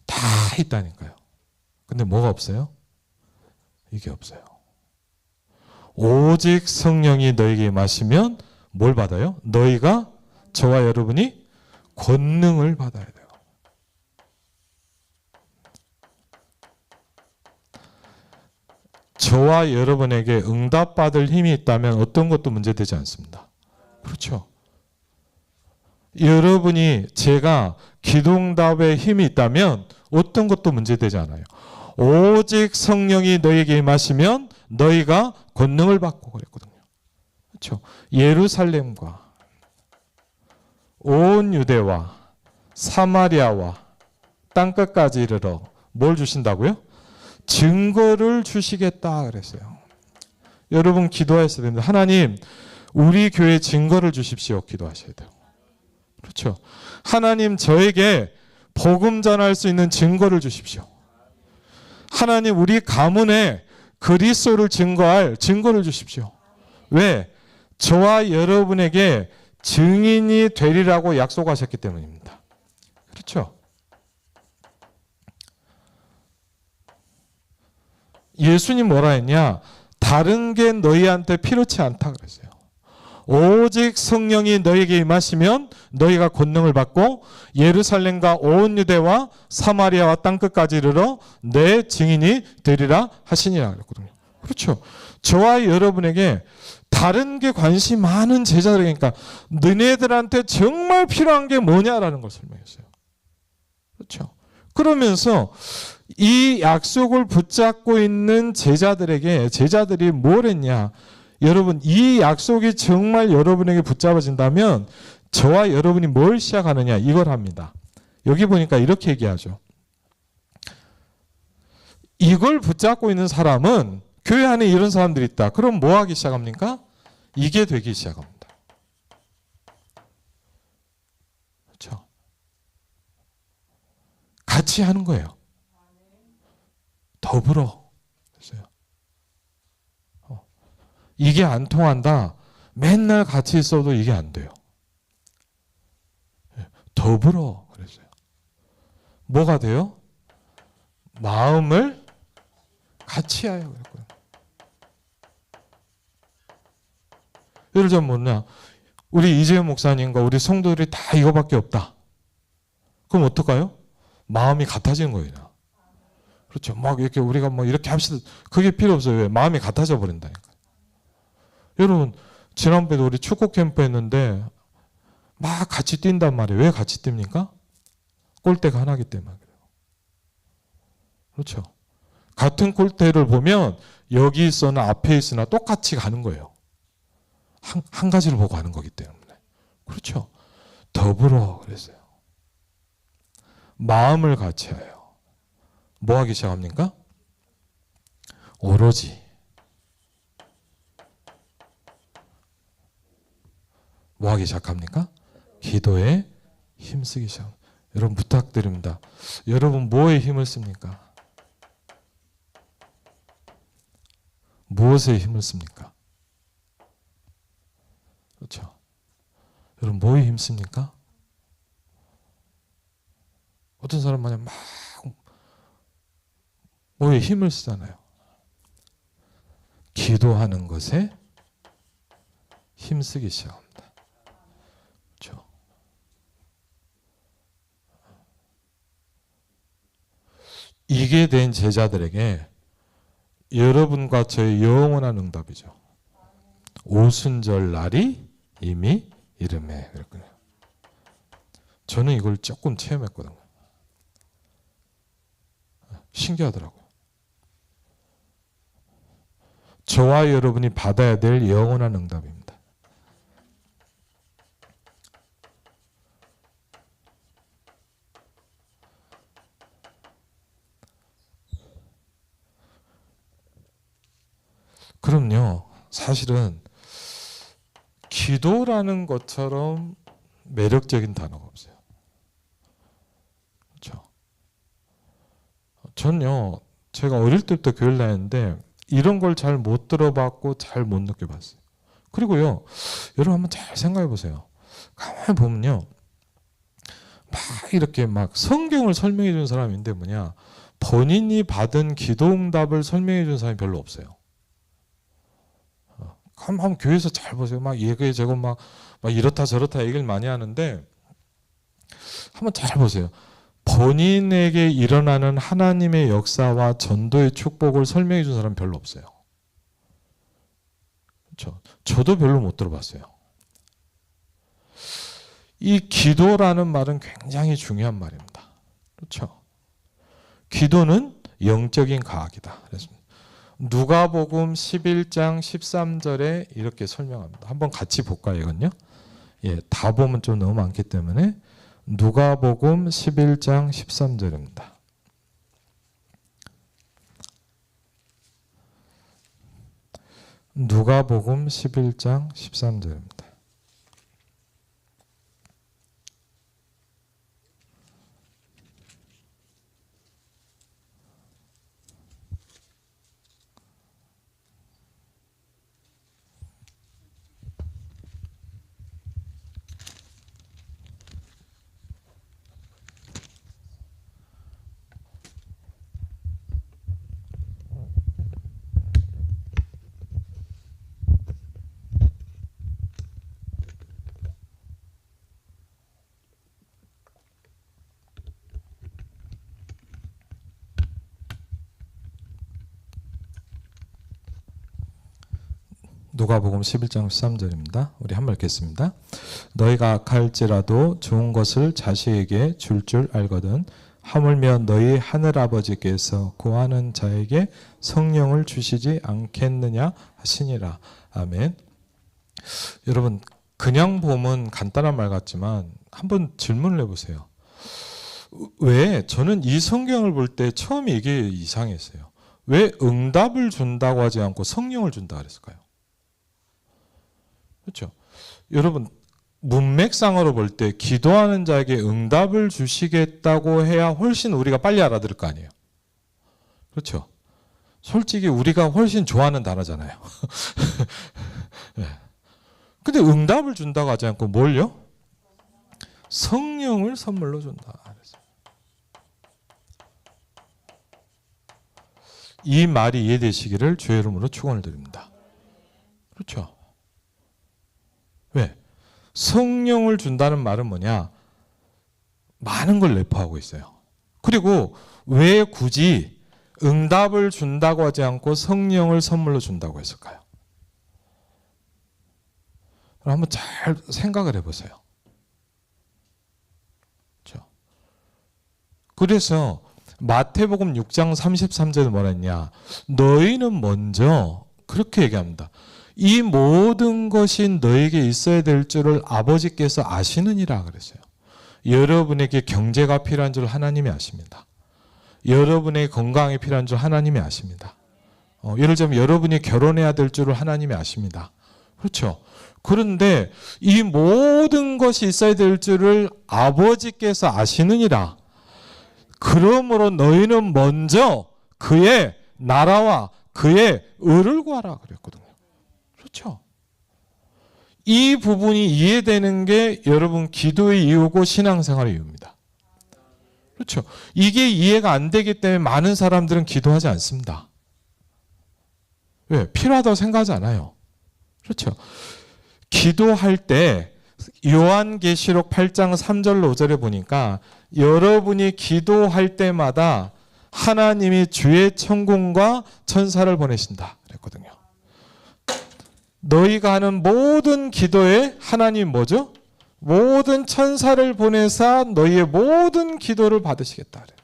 다 있다니까요. 근데 뭐가 없어요? 이게 없어요. 오직 성령이 너에게 임하시면 뭘 받아요? 너희가 저와 여러분이 권능을 받아야 돼요. 저와 여러분에게 응답받을 힘이 있다면 어떤 것도 문제되지 않습니다. 그렇죠? 여러분이 제가 기도응답에 힘이 있다면 어떤 것도 문제되지 않아요. 오직 성령이 너희에게 임하시면 너희가 권능을 받고 그랬거든요. 그렇죠? 예루살렘과 온 유대와 사마리아와 땅끝까지 이르러 뭘 주신다고요? 증거를 주시겠다 그랬어요. 여러분 기도하셔야 됩니다. 하나님 우리 교회에 증거를 주십시오. 기도하셔야 돼요. 그렇죠? 하나님 저에게 복음 전할 수 있는 증거를 주십시오. 하나님 우리 가문에 그리스도를 증거할 증거를 주십시오. 왜? 저와 여러분에게 증인이 되리라고 약속하셨기 때문입니다. 그렇죠? 예수님 뭐라 했냐? 다른 게 너희한테 필요치 않다 그랬어요. 오직 성령이 너희에게 임하시면 너희가 권능을 받고 예루살렘과 온 유대와 사마리아와 땅끝까지 이르러 내 증인이 되리라 하시니라 그랬거든요. 그렇죠. 저와 여러분에게 다른 게 관심 많은 제자들이니까 너네들한테 정말 필요한 게 뭐냐라는 걸 설명했어요. 그렇죠. 그러면서 이 약속을 붙잡고 있는 제자들이 뭘 했냐? 여러분 이 약속이 정말 여러분에게 붙잡아진다면 저와 여러분이 뭘 시작하느냐 이걸 합니다. 여기 보니까 이렇게 얘기하죠. 이걸 붙잡고 있는 사람은 교회 안에 이런 사람들이 있다. 그럼 뭐 하기 시작합니까? 이게 되기 시작합니다. 그렇죠? 같이 하는 거예요. 더불어. 이게 안 통한다. 맨날 같이 있어도 이게 안 돼요. 더불어 그랬어요. 뭐가 돼요? 마음을 같이 하여 그랬고요. 예를 들면 뭐냐? 우리 이재현 목사님과 우리 성도들이 다 이거밖에 없다. 그럼 어떨까요? 마음이 같아지는 거예요. 그렇죠. 막 이렇게 우리가 뭐 이렇게 합시다. 그게 필요 없어요. 왜? 마음이 같아져 버린다니까. 여러분 지난번에도 우리 축구 캠프 했는데 막 같이 뛴단 말이에요. 왜 같이 뜁니까? 골대가 하나기 때문에 그래요. 그렇죠. 같은 골대를 보면 여기 있으나 앞에 있으나 똑같이 가는 거예요. 한 가지를 보고 하는 거기 때문에. 그렇죠. 더불어 그랬어요. 마음을 같이 해요. 뭐 하기 시작합니까? 오로지 뭐 하기 시작합니까? 기도에 힘쓰기 시작합니다. 여러분 부탁드립니다. 여러분 뭐에 힘을 씁니까? 무엇에 힘을 씁니까? 그렇죠. 여러분 뭐에 힘씁니까? 어떤 사람은 막 뭐에 힘을 쓰잖아요. 기도하는 것에 힘쓰기 시작합니다. 그렇죠. 이게 된 제자들에게 여러분과 저의 영원한 응답이죠. 오순절 날이 이미 이름에 그랬거든요. 저는 이걸 조금 체험했거든요. 신기하더라고요. 저와 여러분이 받아야 될 영원한 응답입니다. 그럼요. 사실은 기도라는 것처럼 매력적인 단어가 없어요. 그렇죠? 전요. 제가 어릴 때부터 교회를 다녔는데 이런 걸 잘 못 들어봤고 잘 못 느껴봤어요. 그리고요. 여러분 한번 잘 생각해 보세요. 가만히 보면요. 막 이렇게 막 성경을 설명해 주는 사람인데 뭐냐. 본인이 받은 기도응답을 설명해 주는 사람이 별로 없어요. 한번 교회에서 잘 보세요. 막 이거저거 막 이렇다 저렇다 얘기를 많이 하는데 한번 잘 보세요. 본인에게 일어나는 하나님의 역사와 전도의 축복을 설명해 준 사람 별로 없어요. 그렇죠? 저도 별로 못 들어봤어요. 이 기도라는 말은 굉장히 중요한 말입니다. 그렇죠? 기도는 영적인 과학이다. 그랬습니다. 누가복음 11장 13절에 이렇게 설명합니다. 한번 같이 볼까요, 이건요? 예, 다 보면 좀 너무 많기 때문에 누가복음 11장 13절입니다. 누가복음 11장 13절입니다. 누가복음 11장 13절입니다. 우리 한번 읽겠습니다. 너희가 악할지라도 좋은 것을 자식에게 줄 알거든 하물며 너희 하늘아버지께서 구하는 자에게 성령을 주시지 않겠느냐 하시니라. 아멘. 여러분 그냥 보면 간단한 말 같지만 한번 질문을 해보세요. 왜 저는 이 성경을 볼 때 처음에 이게 이상했어요. 왜 응답을 준다고 하지 않고 성령을 준다 그랬을까요? 그렇죠. 여러분 문맥상으로 볼 때 기도하는 자에게 응답을 주시겠다고 해야 훨씬 우리가 빨리 알아들을 거 아니에요. 그렇죠. 솔직히 우리가 훨씬 좋아하는 단어잖아요. 네. 근데 응답을 준다고 하지 않고 뭘요? 성령을 선물로 준다. 이 말이 이해되시기를 주의 이름으로 축원을 드립니다. 그렇죠. 왜? 성령을 준다는 말은 뭐냐? 많은 걸 내포하고 있어요. 그리고 왜 굳이 응답을 준다고 하지 않고 성령을 선물로 준다고 했을까요? 한번 잘 생각을 해보세요. 그렇죠? 그래서 마태복음 6장 33절에 뭐라 했냐? 너희는 먼저 그렇게 얘기합니다. 이 모든 것이 너에게 있어야 될 줄을 아버지께서 아시느니라 그랬어요. 여러분에게 경제가 필요한 줄 하나님이 아십니다. 여러분의 건강이 필요한 줄 하나님이 아십니다. 예를 들면 여러분이 결혼해야 될 줄을 하나님이 아십니다. 그렇죠? 그런데 이 모든 것이 있어야 될 줄을 아버지께서 아시느니라. 그러므로 너희는 먼저 그의 나라와 그의 의를 구하라 그랬거든요. 그렇죠? 이 부분이 이해되는 게 여러분 기도의 이유고 신앙생활의 이유입니다. 그렇죠? 이게 이해가 안 되기 때문에 많은 사람들은 기도하지 않습니다. 왜? 필요하다고 생각하지 않아요. 그렇죠? 기도할 때 요한계시록 8장 3절 5절에 보니까 여러분이 기도할 때마다 하나님이 주의 천군과 천사를 보내신다 그랬거든요. 너희가 하는 모든 기도에 하나님 뭐죠? 모든 천사를 보내사 너희의 모든 기도를 받으시겠다 그래요.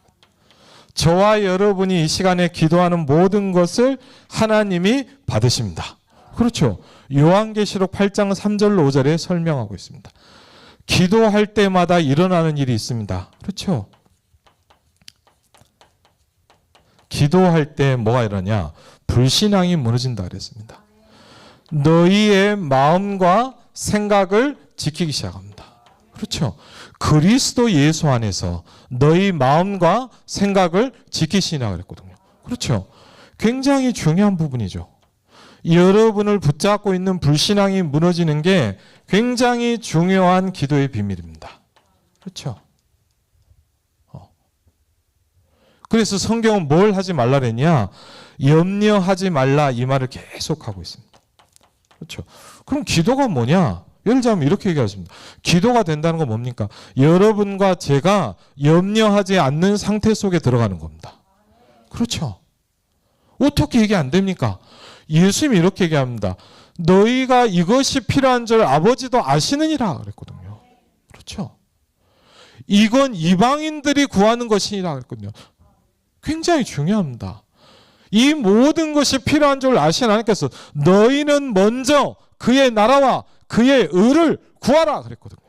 저와 여러분이 이 시간에 기도하는 모든 것을 하나님이 받으십니다. 그렇죠? 요한계시록 8장 3절로 5절에 설명하고 있습니다. 기도할 때마다 일어나는 일이 있습니다. 그렇죠? 기도할 때 뭐가 일어나냐? 불신앙이 무너진다 그랬습니다. 너희의 마음과 생각을 지키기 시작합니다. 그렇죠? 그리스도 예수 안에서 너희 마음과 생각을 지키시나 그랬거든요. 그렇죠? 굉장히 중요한 부분이죠. 여러분을 붙잡고 있는 불신앙이 무너지는 게 굉장히 중요한 기도의 비밀입니다. 그렇죠? 그래서 성경은 뭘 하지 말라 그랬냐? 염려하지 말라 이 말을 계속하고 있습니다. 그렇죠? 그럼 기도가 뭐냐? 예를 들자면 이렇게 얘기하십니다. 기도가 된다는 건 뭡니까? 여러분과 제가 염려하지 않는 상태 속에 들어가는 겁니다. 그렇죠? 어떻게 이게 안 됩니까? 예수님이 이렇게 얘기합니다. 너희가 이것이 필요한 줄 아버지도 아시느니라 그랬거든요. 그렇죠? 이건 이방인들이 구하는 것이니라 그랬거든요. 굉장히 중요합니다. 이 모든 것이 필요한 줄 아시는 하나님께서 너희는 먼저 그의 나라와 그의 의를 구하라 그랬거든요.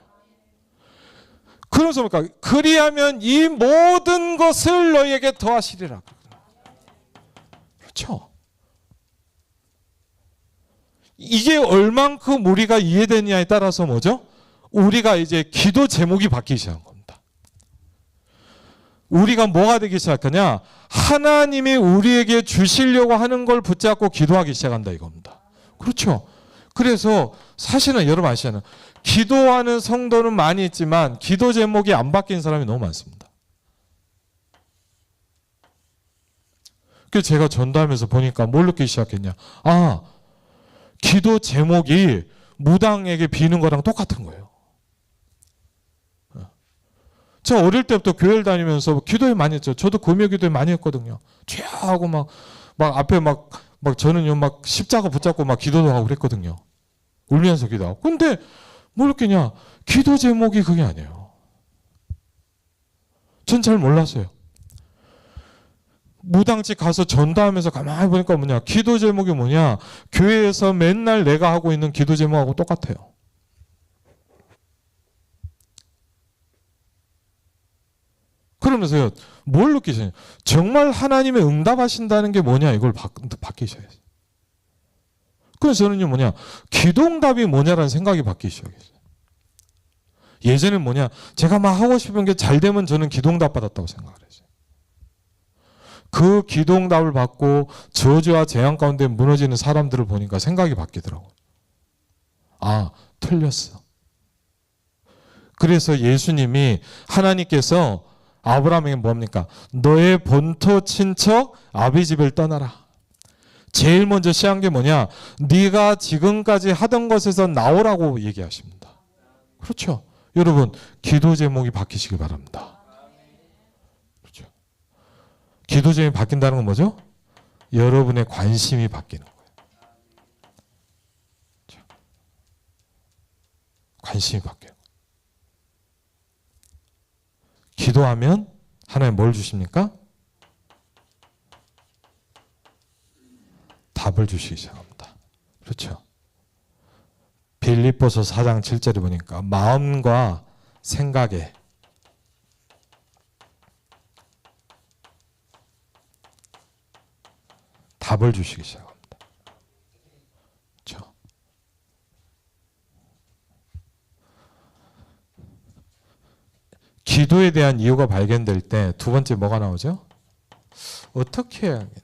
그러면서 뭡니까? 그리하면 이 모든 것을 너희에게 더하시리라. 그렇죠? 이게 얼만큼 우리가 이해되느냐에 따라서 뭐죠? 우리가 이제 기도 제목이 바뀌기 시작한 겁니다. 우리가 뭐가 되기 시작하냐? 하나님이 우리에게 주시려고 하는 걸 붙잡고 기도하기 시작한다 이겁니다. 그렇죠? 그래서 사실은 여러분 아시잖아요. 기도하는 성도는 많이 있지만 기도 제목이 안 바뀐 사람이 너무 많습니다. 그래서 제가 전도하면서 보니까 뭘 느끼기 시작했냐? 아, 기도 제목이 무당에게 비는 거랑 똑같은 거예요. 제가 어릴 때부터 교회를 다니면서 기도회 많이 했죠. 저도 금요 기도회 많이 했거든요. 쥐하고 막 앞에 막 저는요 막 십자가 붙잡고 막 기도도 하고 그랬거든요. 울면서 기도하고. 근데 뭘 느끼냐? 기도 제목이 그게 아니에요. 전 잘 몰랐어요. 무당집 가서 전도하면서 가만히 보니까 뭐냐? 기도 제목이 뭐냐? 교회에서 맨날 내가 하고 있는 기도 제목하고 똑같아요. 그러면서요, 뭘 느끼시냐? 정말 하나님의 응답하신다는 게 뭐냐? 이걸 바뀌셔야지. 그래서 저는요, 뭐냐? 기도응답이 뭐냐라는 생각이 바뀌기 시작했어요. 예전엔 뭐냐? 제가 막 하고 싶은 게 잘 되면 저는 기도응답 받았다고 생각을 했어요. 그 기도응답을 받고 저주와 재앙 가운데 무너지는 사람들을 보니까 생각이 바뀌더라고요. 아, 틀렸어. 그래서 예수님이 하나님께서 아브라함에게 뭡니까? 너의 본토 친척 아비 집을 떠나라. 제일 먼저 시한 게 뭐냐? 네가 지금까지 하던 것에서 나오라고 얘기하십니다. 그렇죠? 여러분, 기도 제목이 바뀌시길 바랍니다. 그렇죠? 기도 제목이 바뀐다는 건 뭐죠? 여러분의 관심이 바뀌는 거예요. 그렇죠? 관심이 바뀌어요. 기도하면 하나님 뭘 주십니까? 답을 주시기 시작합니다. 그렇죠? 빌립보서 4장 7절에 보니까 마음과 생각에 답을 주시기 시작합니다. 그렇죠? 기도에 대한 이유가 발견될 때 두 번째 뭐가 나오죠? 어떻게 해야 하겠나?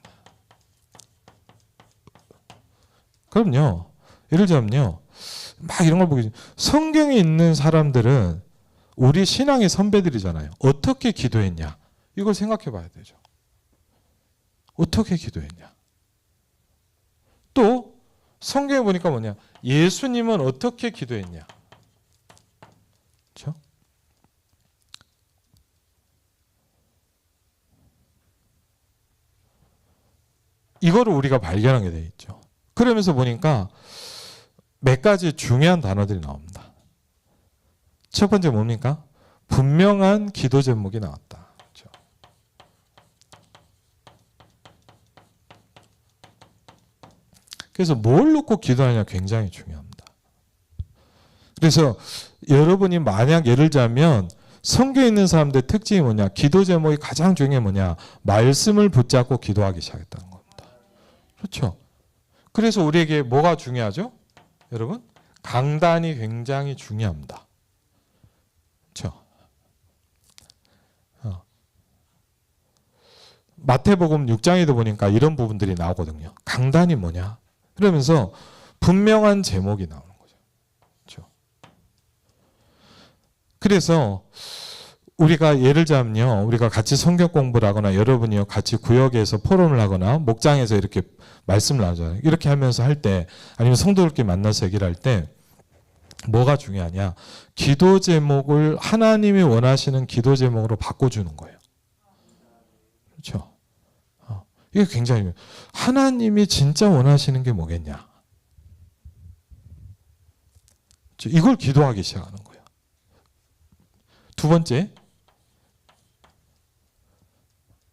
그럼요. 예를 들면요. 막 이런 걸 보기 성경에 있는 사람들은 우리 신앙의 선배들이잖아요. 어떻게 기도했냐? 이걸 생각해 봐야 되죠. 어떻게 기도했냐? 또 성경에 보니까 뭐냐? 예수님은 어떻게 기도했냐? 그렇죠? 이거를 우리가 발견하게 돼 있죠. 그러면서 보니까 몇 가지 중요한 단어들이 나옵니다. 첫 번째 뭡니까? 분명한 기도 제목이 나왔다. 그렇죠? 그래서 뭘 놓고 기도하냐 굉장히 중요합니다. 그래서 여러분이 만약 예를 들자면 성경에 있는 사람들 특징이 뭐냐? 기도 제목이 가장 중요한 게 뭐냐? 말씀을 붙잡고 기도하기 시작했다는 겁니다. 그렇죠? 그래서 우리에게 뭐가 중요하죠? 여러분, 강단이 굉장히 중요합니다. 그렇죠? 마태복음 6장에도 보니까 이런 부분들이 나오거든요. 강단이 뭐냐? 그러면서 분명한 제목이 나오는 거죠. 그렇죠? 그래서 우리가 예를 들자면요, 우리가 같이 성경 공부를 하거나 여러분이요 같이 구역에서 포럼을 하거나 목장에서 이렇게 말씀을 나누잖아요. 이렇게 하면서 할 때 아니면 성도들끼리 만나서 얘기를 할 때 뭐가 중요하냐? 기도 제목을 하나님이 원하시는 기도 제목으로 바꿔주는 거예요. 그렇죠? 이게 굉장히 하나님이 진짜 원하시는 게 뭐겠냐? 그렇죠? 이걸 기도하기 시작하는 거예요. 두 번째,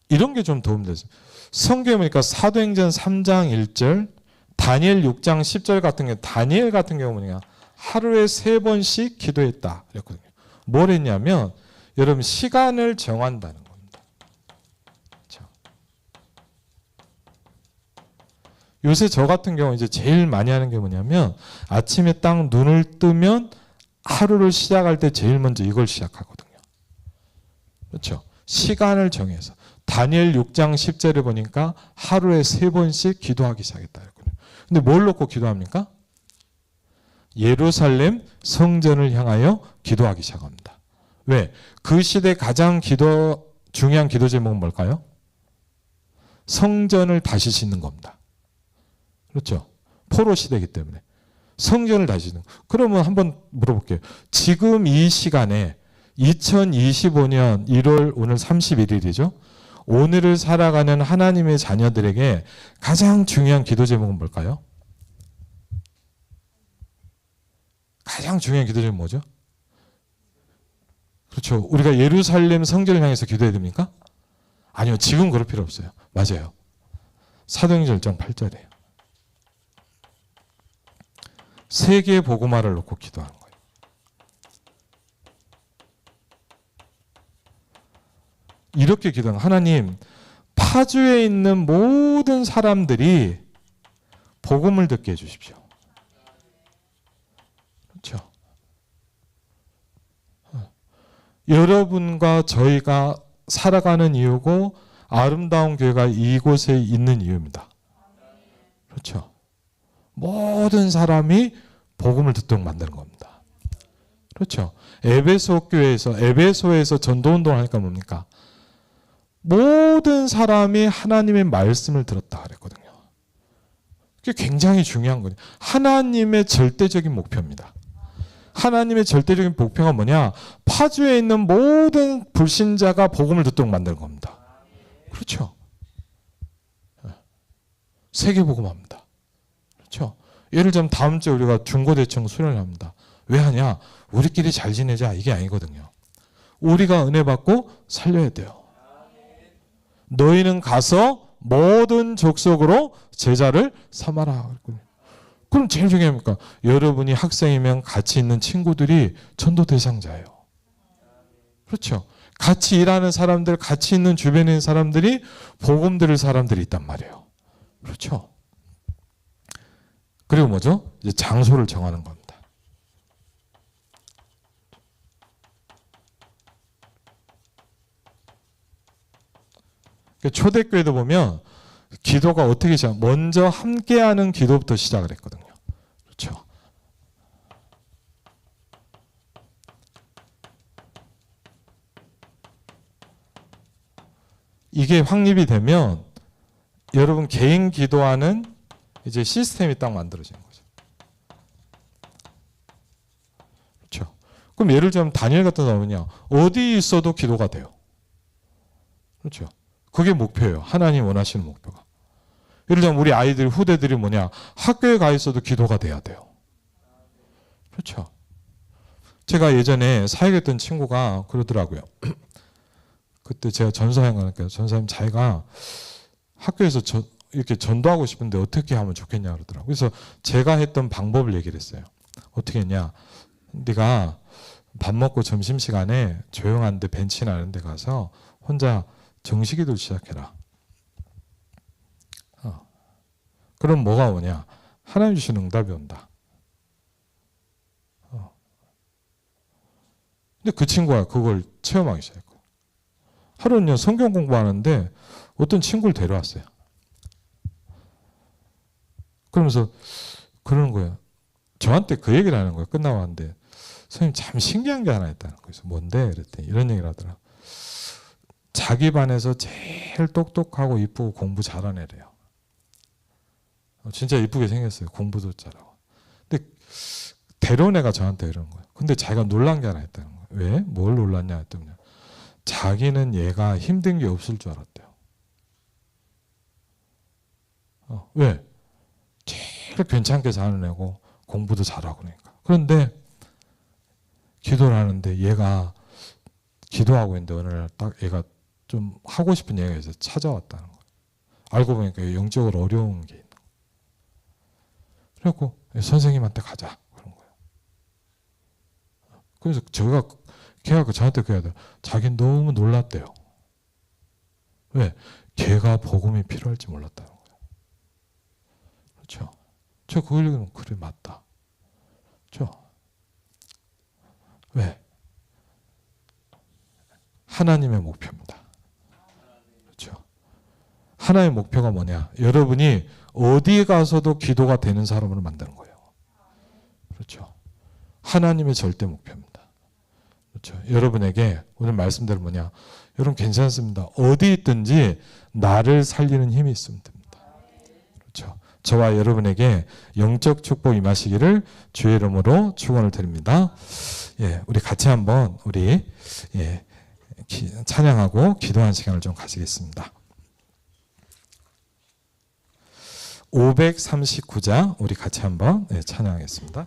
이런 게 좀 도움되죠. 성경에 보니까 사도행전 3장 1절, 다니엘 6장 10절 같은 경우, 다니엘 같은 경우 뭐냐? 하루에 3번씩 기도했다. 그랬거든요. 뭘 했냐면, 여러분, 시간을 정한다는 겁니다. 그렇죠? 요새 저 같은 경우 이제 제일 많이 하는 게 뭐냐면, 아침에 딱 눈을 뜨면 하루를 시작할 때 제일 먼저 이걸 시작하거든요. 그렇죠? 시간을 정해서. 다니엘 6장 10절에 보니까 하루에 3번씩 기도하기 시작했다. 근데 뭘 놓고 기도합니까? 예루살렘 성전을 향하여 기도하기 시작합니다. 왜? 그 시대 가장 중요한 기도 제목은 뭘까요? 성전을 다시 짓는 겁니다. 그렇죠? 포로 시대이기 때문에. 성전을 다시 짓는. 그러면 한번 물어볼게요. 지금 이 시간에 2025년 1월 오늘 31일이죠. 오늘을 살아가는 하나님의 자녀들에게 가장 중요한 기도 제목은 뭘까요? 가장 중요한 기도 제목은 뭐죠? 그렇죠. 우리가 예루살렘 성전을 향해서 기도해야 됩니까? 아니요. 지금 그럴 필요 없어요. 맞아요. 사도행전 1장 8절이에요. 세계 복음화를 놓고 기도하는 거예요. 이렇게 기도하는 하나님, 파주에 있는 모든 사람들이 복음을 듣게 해주십시오. 그렇죠? 여러분과 저희가 살아가는 이유고 아름다운 교회가 이곳에 있는 이유입니다. 그렇죠? 모든 사람이 복음을 듣도록 만드는 겁니다. 그렇죠? 에베소에서 전도운동을 하니까 뭡니까? 모든 사람이 하나님의 말씀을 들었다 그랬거든요. 그게 굉장히 중요한 거예요. 하나님의 절대적인 목표입니다. 하나님의 절대적인 목표가 뭐냐? 파주에 있는 모든 불신자가 복음을 듣도록 만드는 겁니다. 그렇죠? 세계 복음합니다. 그렇죠? 예를 들면 다음 주에 우리가 중고대청 수련을 합니다. 왜 하냐? 우리끼리 잘 지내자 이게 아니거든요. 우리가 은혜 받고 살려야 돼요. 너희는 가서 모든 족속으로 제자를 삼아라. 그럼 제일 중요한 게 뭡니까? 여러분이 학생이면 같이 있는 친구들이 전도 대상자예요. 그렇죠? 같이 일하는 사람들, 같이 있는 주변에 있는 사람들이 복음 들을 사람들이 있단 말이에요. 그렇죠. 그리고 뭐죠? 이제 장소를 정하는 겁니다. 초대교회도 보면 기도가 어떻게 시작? 먼저 함께하는 기도부터 시작을 했거든요. 그렇죠. 이게 확립이 되면 여러분 개인 기도하는 이제 시스템이 딱 만들어지는 거죠. 그렇죠. 그럼 예를 들면 다니엘 같은 경우는요, 어디 있어도 기도가 돼요. 그렇죠. 그게 목표예요. 하나님 원하시는 목표가. 예를 들면 우리 아이들, 후대들이 뭐냐, 학교에 가 있어도 기도가 돼야 돼요. 그렇죠. 제가 예전에 사역했던 친구가 그러더라고요. 그때 제가 전사님 가니까 전사님 자기가 학교에서 이렇게 전도하고 싶은데 어떻게 하면 좋겠냐 그러더라고요. 그래서 제가 했던 방법을 얘기를 했어요. 어떻게 했냐. 네가 밥 먹고 점심시간에 조용한 데 벤치나 이런 데 가서 혼자 정식기도를 시작해라. 그럼 뭐가 오냐? 하나님 주시는 응답이 온다. 근데 그 친구가 그걸 체험하기 시작했고, 하루는요 성경 공부하는데 어떤 친구를 데려왔어요. 그러면서 그러는 거예요. 저한테 그 얘기를 하는 거예요. 끝나고 하는데, 선생님 참 신기한 게 하나 있다는 거예요. 뭔데? 그랬더니 이런 얘기를 하더라고요. 자기 반에서 제일 똑똑하고 이쁘고 공부 잘하는 애래요. 진짜 이쁘게 생겼어요. 공부도 잘하고. 근데 데려온 애가 저한테 이러는 거예요. 근데 자기가 놀란 게 하나 있다는 거예요. 왜? 뭘 놀랐냐 했더니 자기는 얘가 힘든 게 없을 줄 알았대요. 왜? 제일 괜찮게 사는 애고 공부도 잘하고 그러니까. 그런데 기도를 하는데 얘가 기도하고 있는데 어느 날 딱 얘가 좀 하고 싶은 얘기가 있어서 찾아왔다는 거예요. 알고 보니까 영적으로 어려운 게 있는 거예요. 그래갖고 선생님한테 가자 그런 거예요. 그래서 걔가 저한테 그래야 자기는 너무 놀랐대요. 왜? 걔가 복음이 필요할지 몰랐다는 거예요. 그렇죠? 저 그걸 읽으면 그래 맞다. 그렇죠? 왜? 하나님의 목표입니다. 그렇죠? 하나님의 목표가 뭐냐? 여러분이 어디 가서도 기도가 되는 사람으로 만드는 거예요. 그렇죠? 하나님의 절대 목표입니다. 그렇죠? 여러분에게 오늘 말씀대로 뭐냐? 여러분 괜찮습니다. 어디 있든지 나를 살리는 힘이 있으면 됩니다. 그렇죠? 저와 여러분에게 영적 축복 임하시기를 주의 이름으로 축원을 드립니다. 예, 우리 같이 한번 우리 찬양하고 기도하는 시간을 좀 가지겠습니다. 539장 우리 같이 한번 찬양하겠습니다.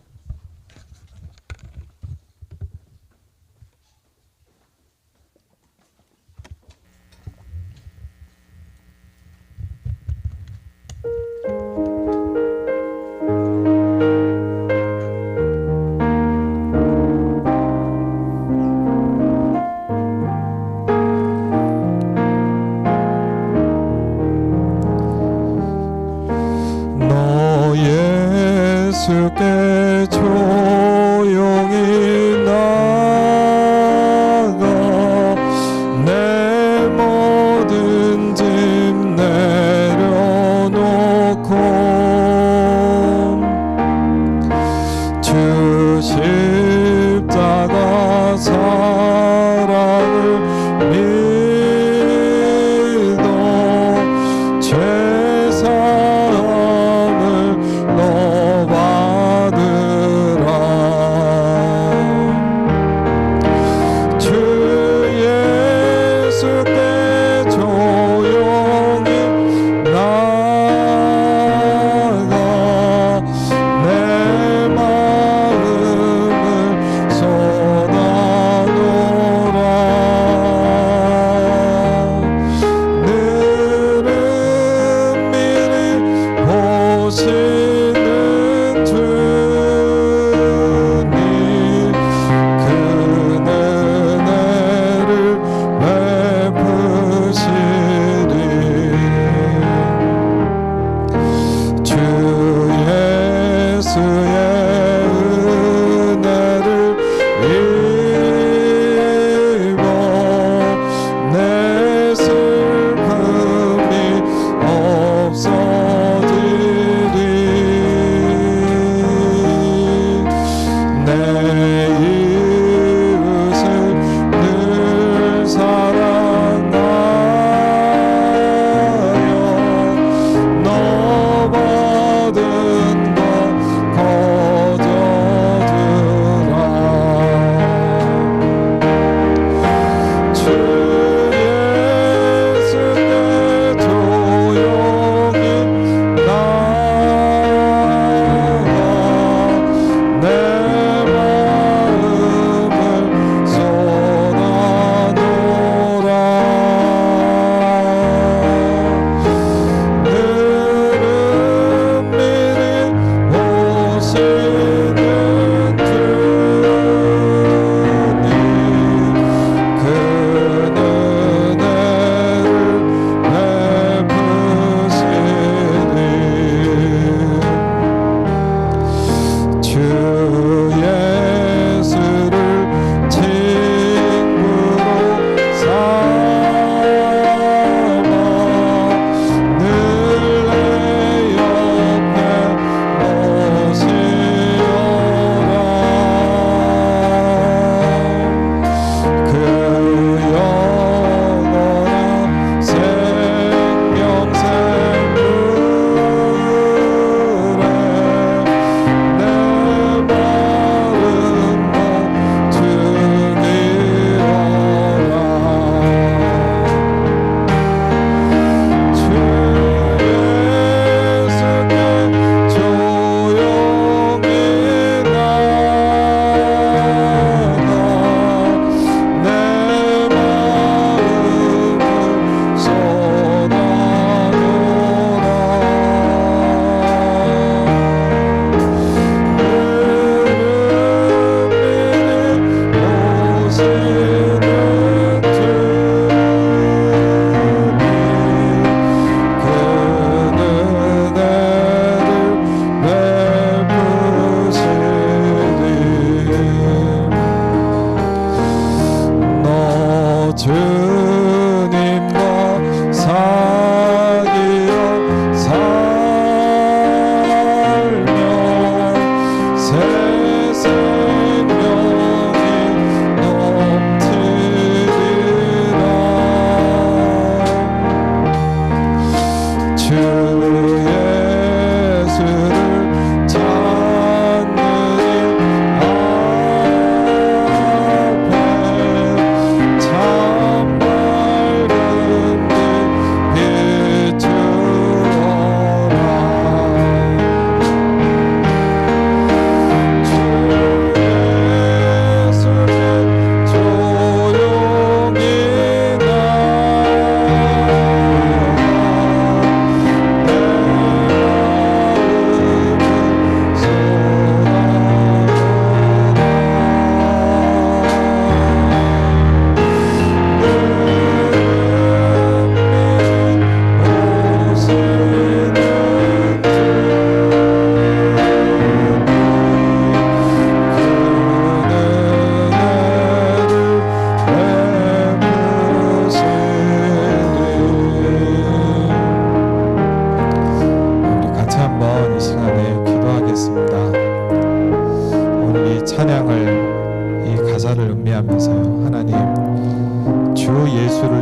예수께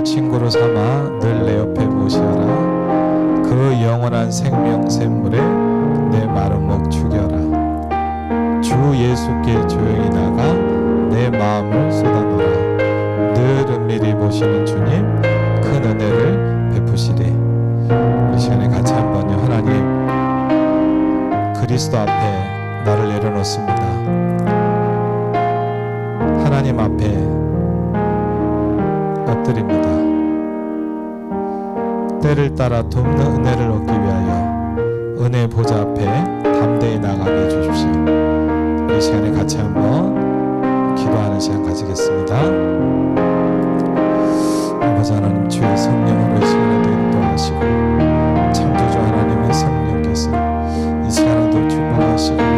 나를 친구로 삼아 늘 내 옆에 모시어라. 그 영원한 생명 샘물에 내 마른 목 죽여라. 주 예수께 조용히 나가 내 마음을 쏟아놓으라. 늘 은밀히 보시는 주님 큰 은혜를 베푸시리. 우리 시간에 같이 한번요. 하나님, 그리스도 앞에 나를 내려놓습니다. 하나님 앞에 엎드립니다. 때를 따라 돕는 은혜를 얻기 위하여 은혜 보좌 앞에 담대히 나가게 해주십시오. 이 시간에 같이 한번 기도하는 시간 가지겠습니다. 아버지 하나님, 주의 성령으로 이 시간에도 인도하시고 창조주 하나님의 성령께서 이 시간에도 주관하시고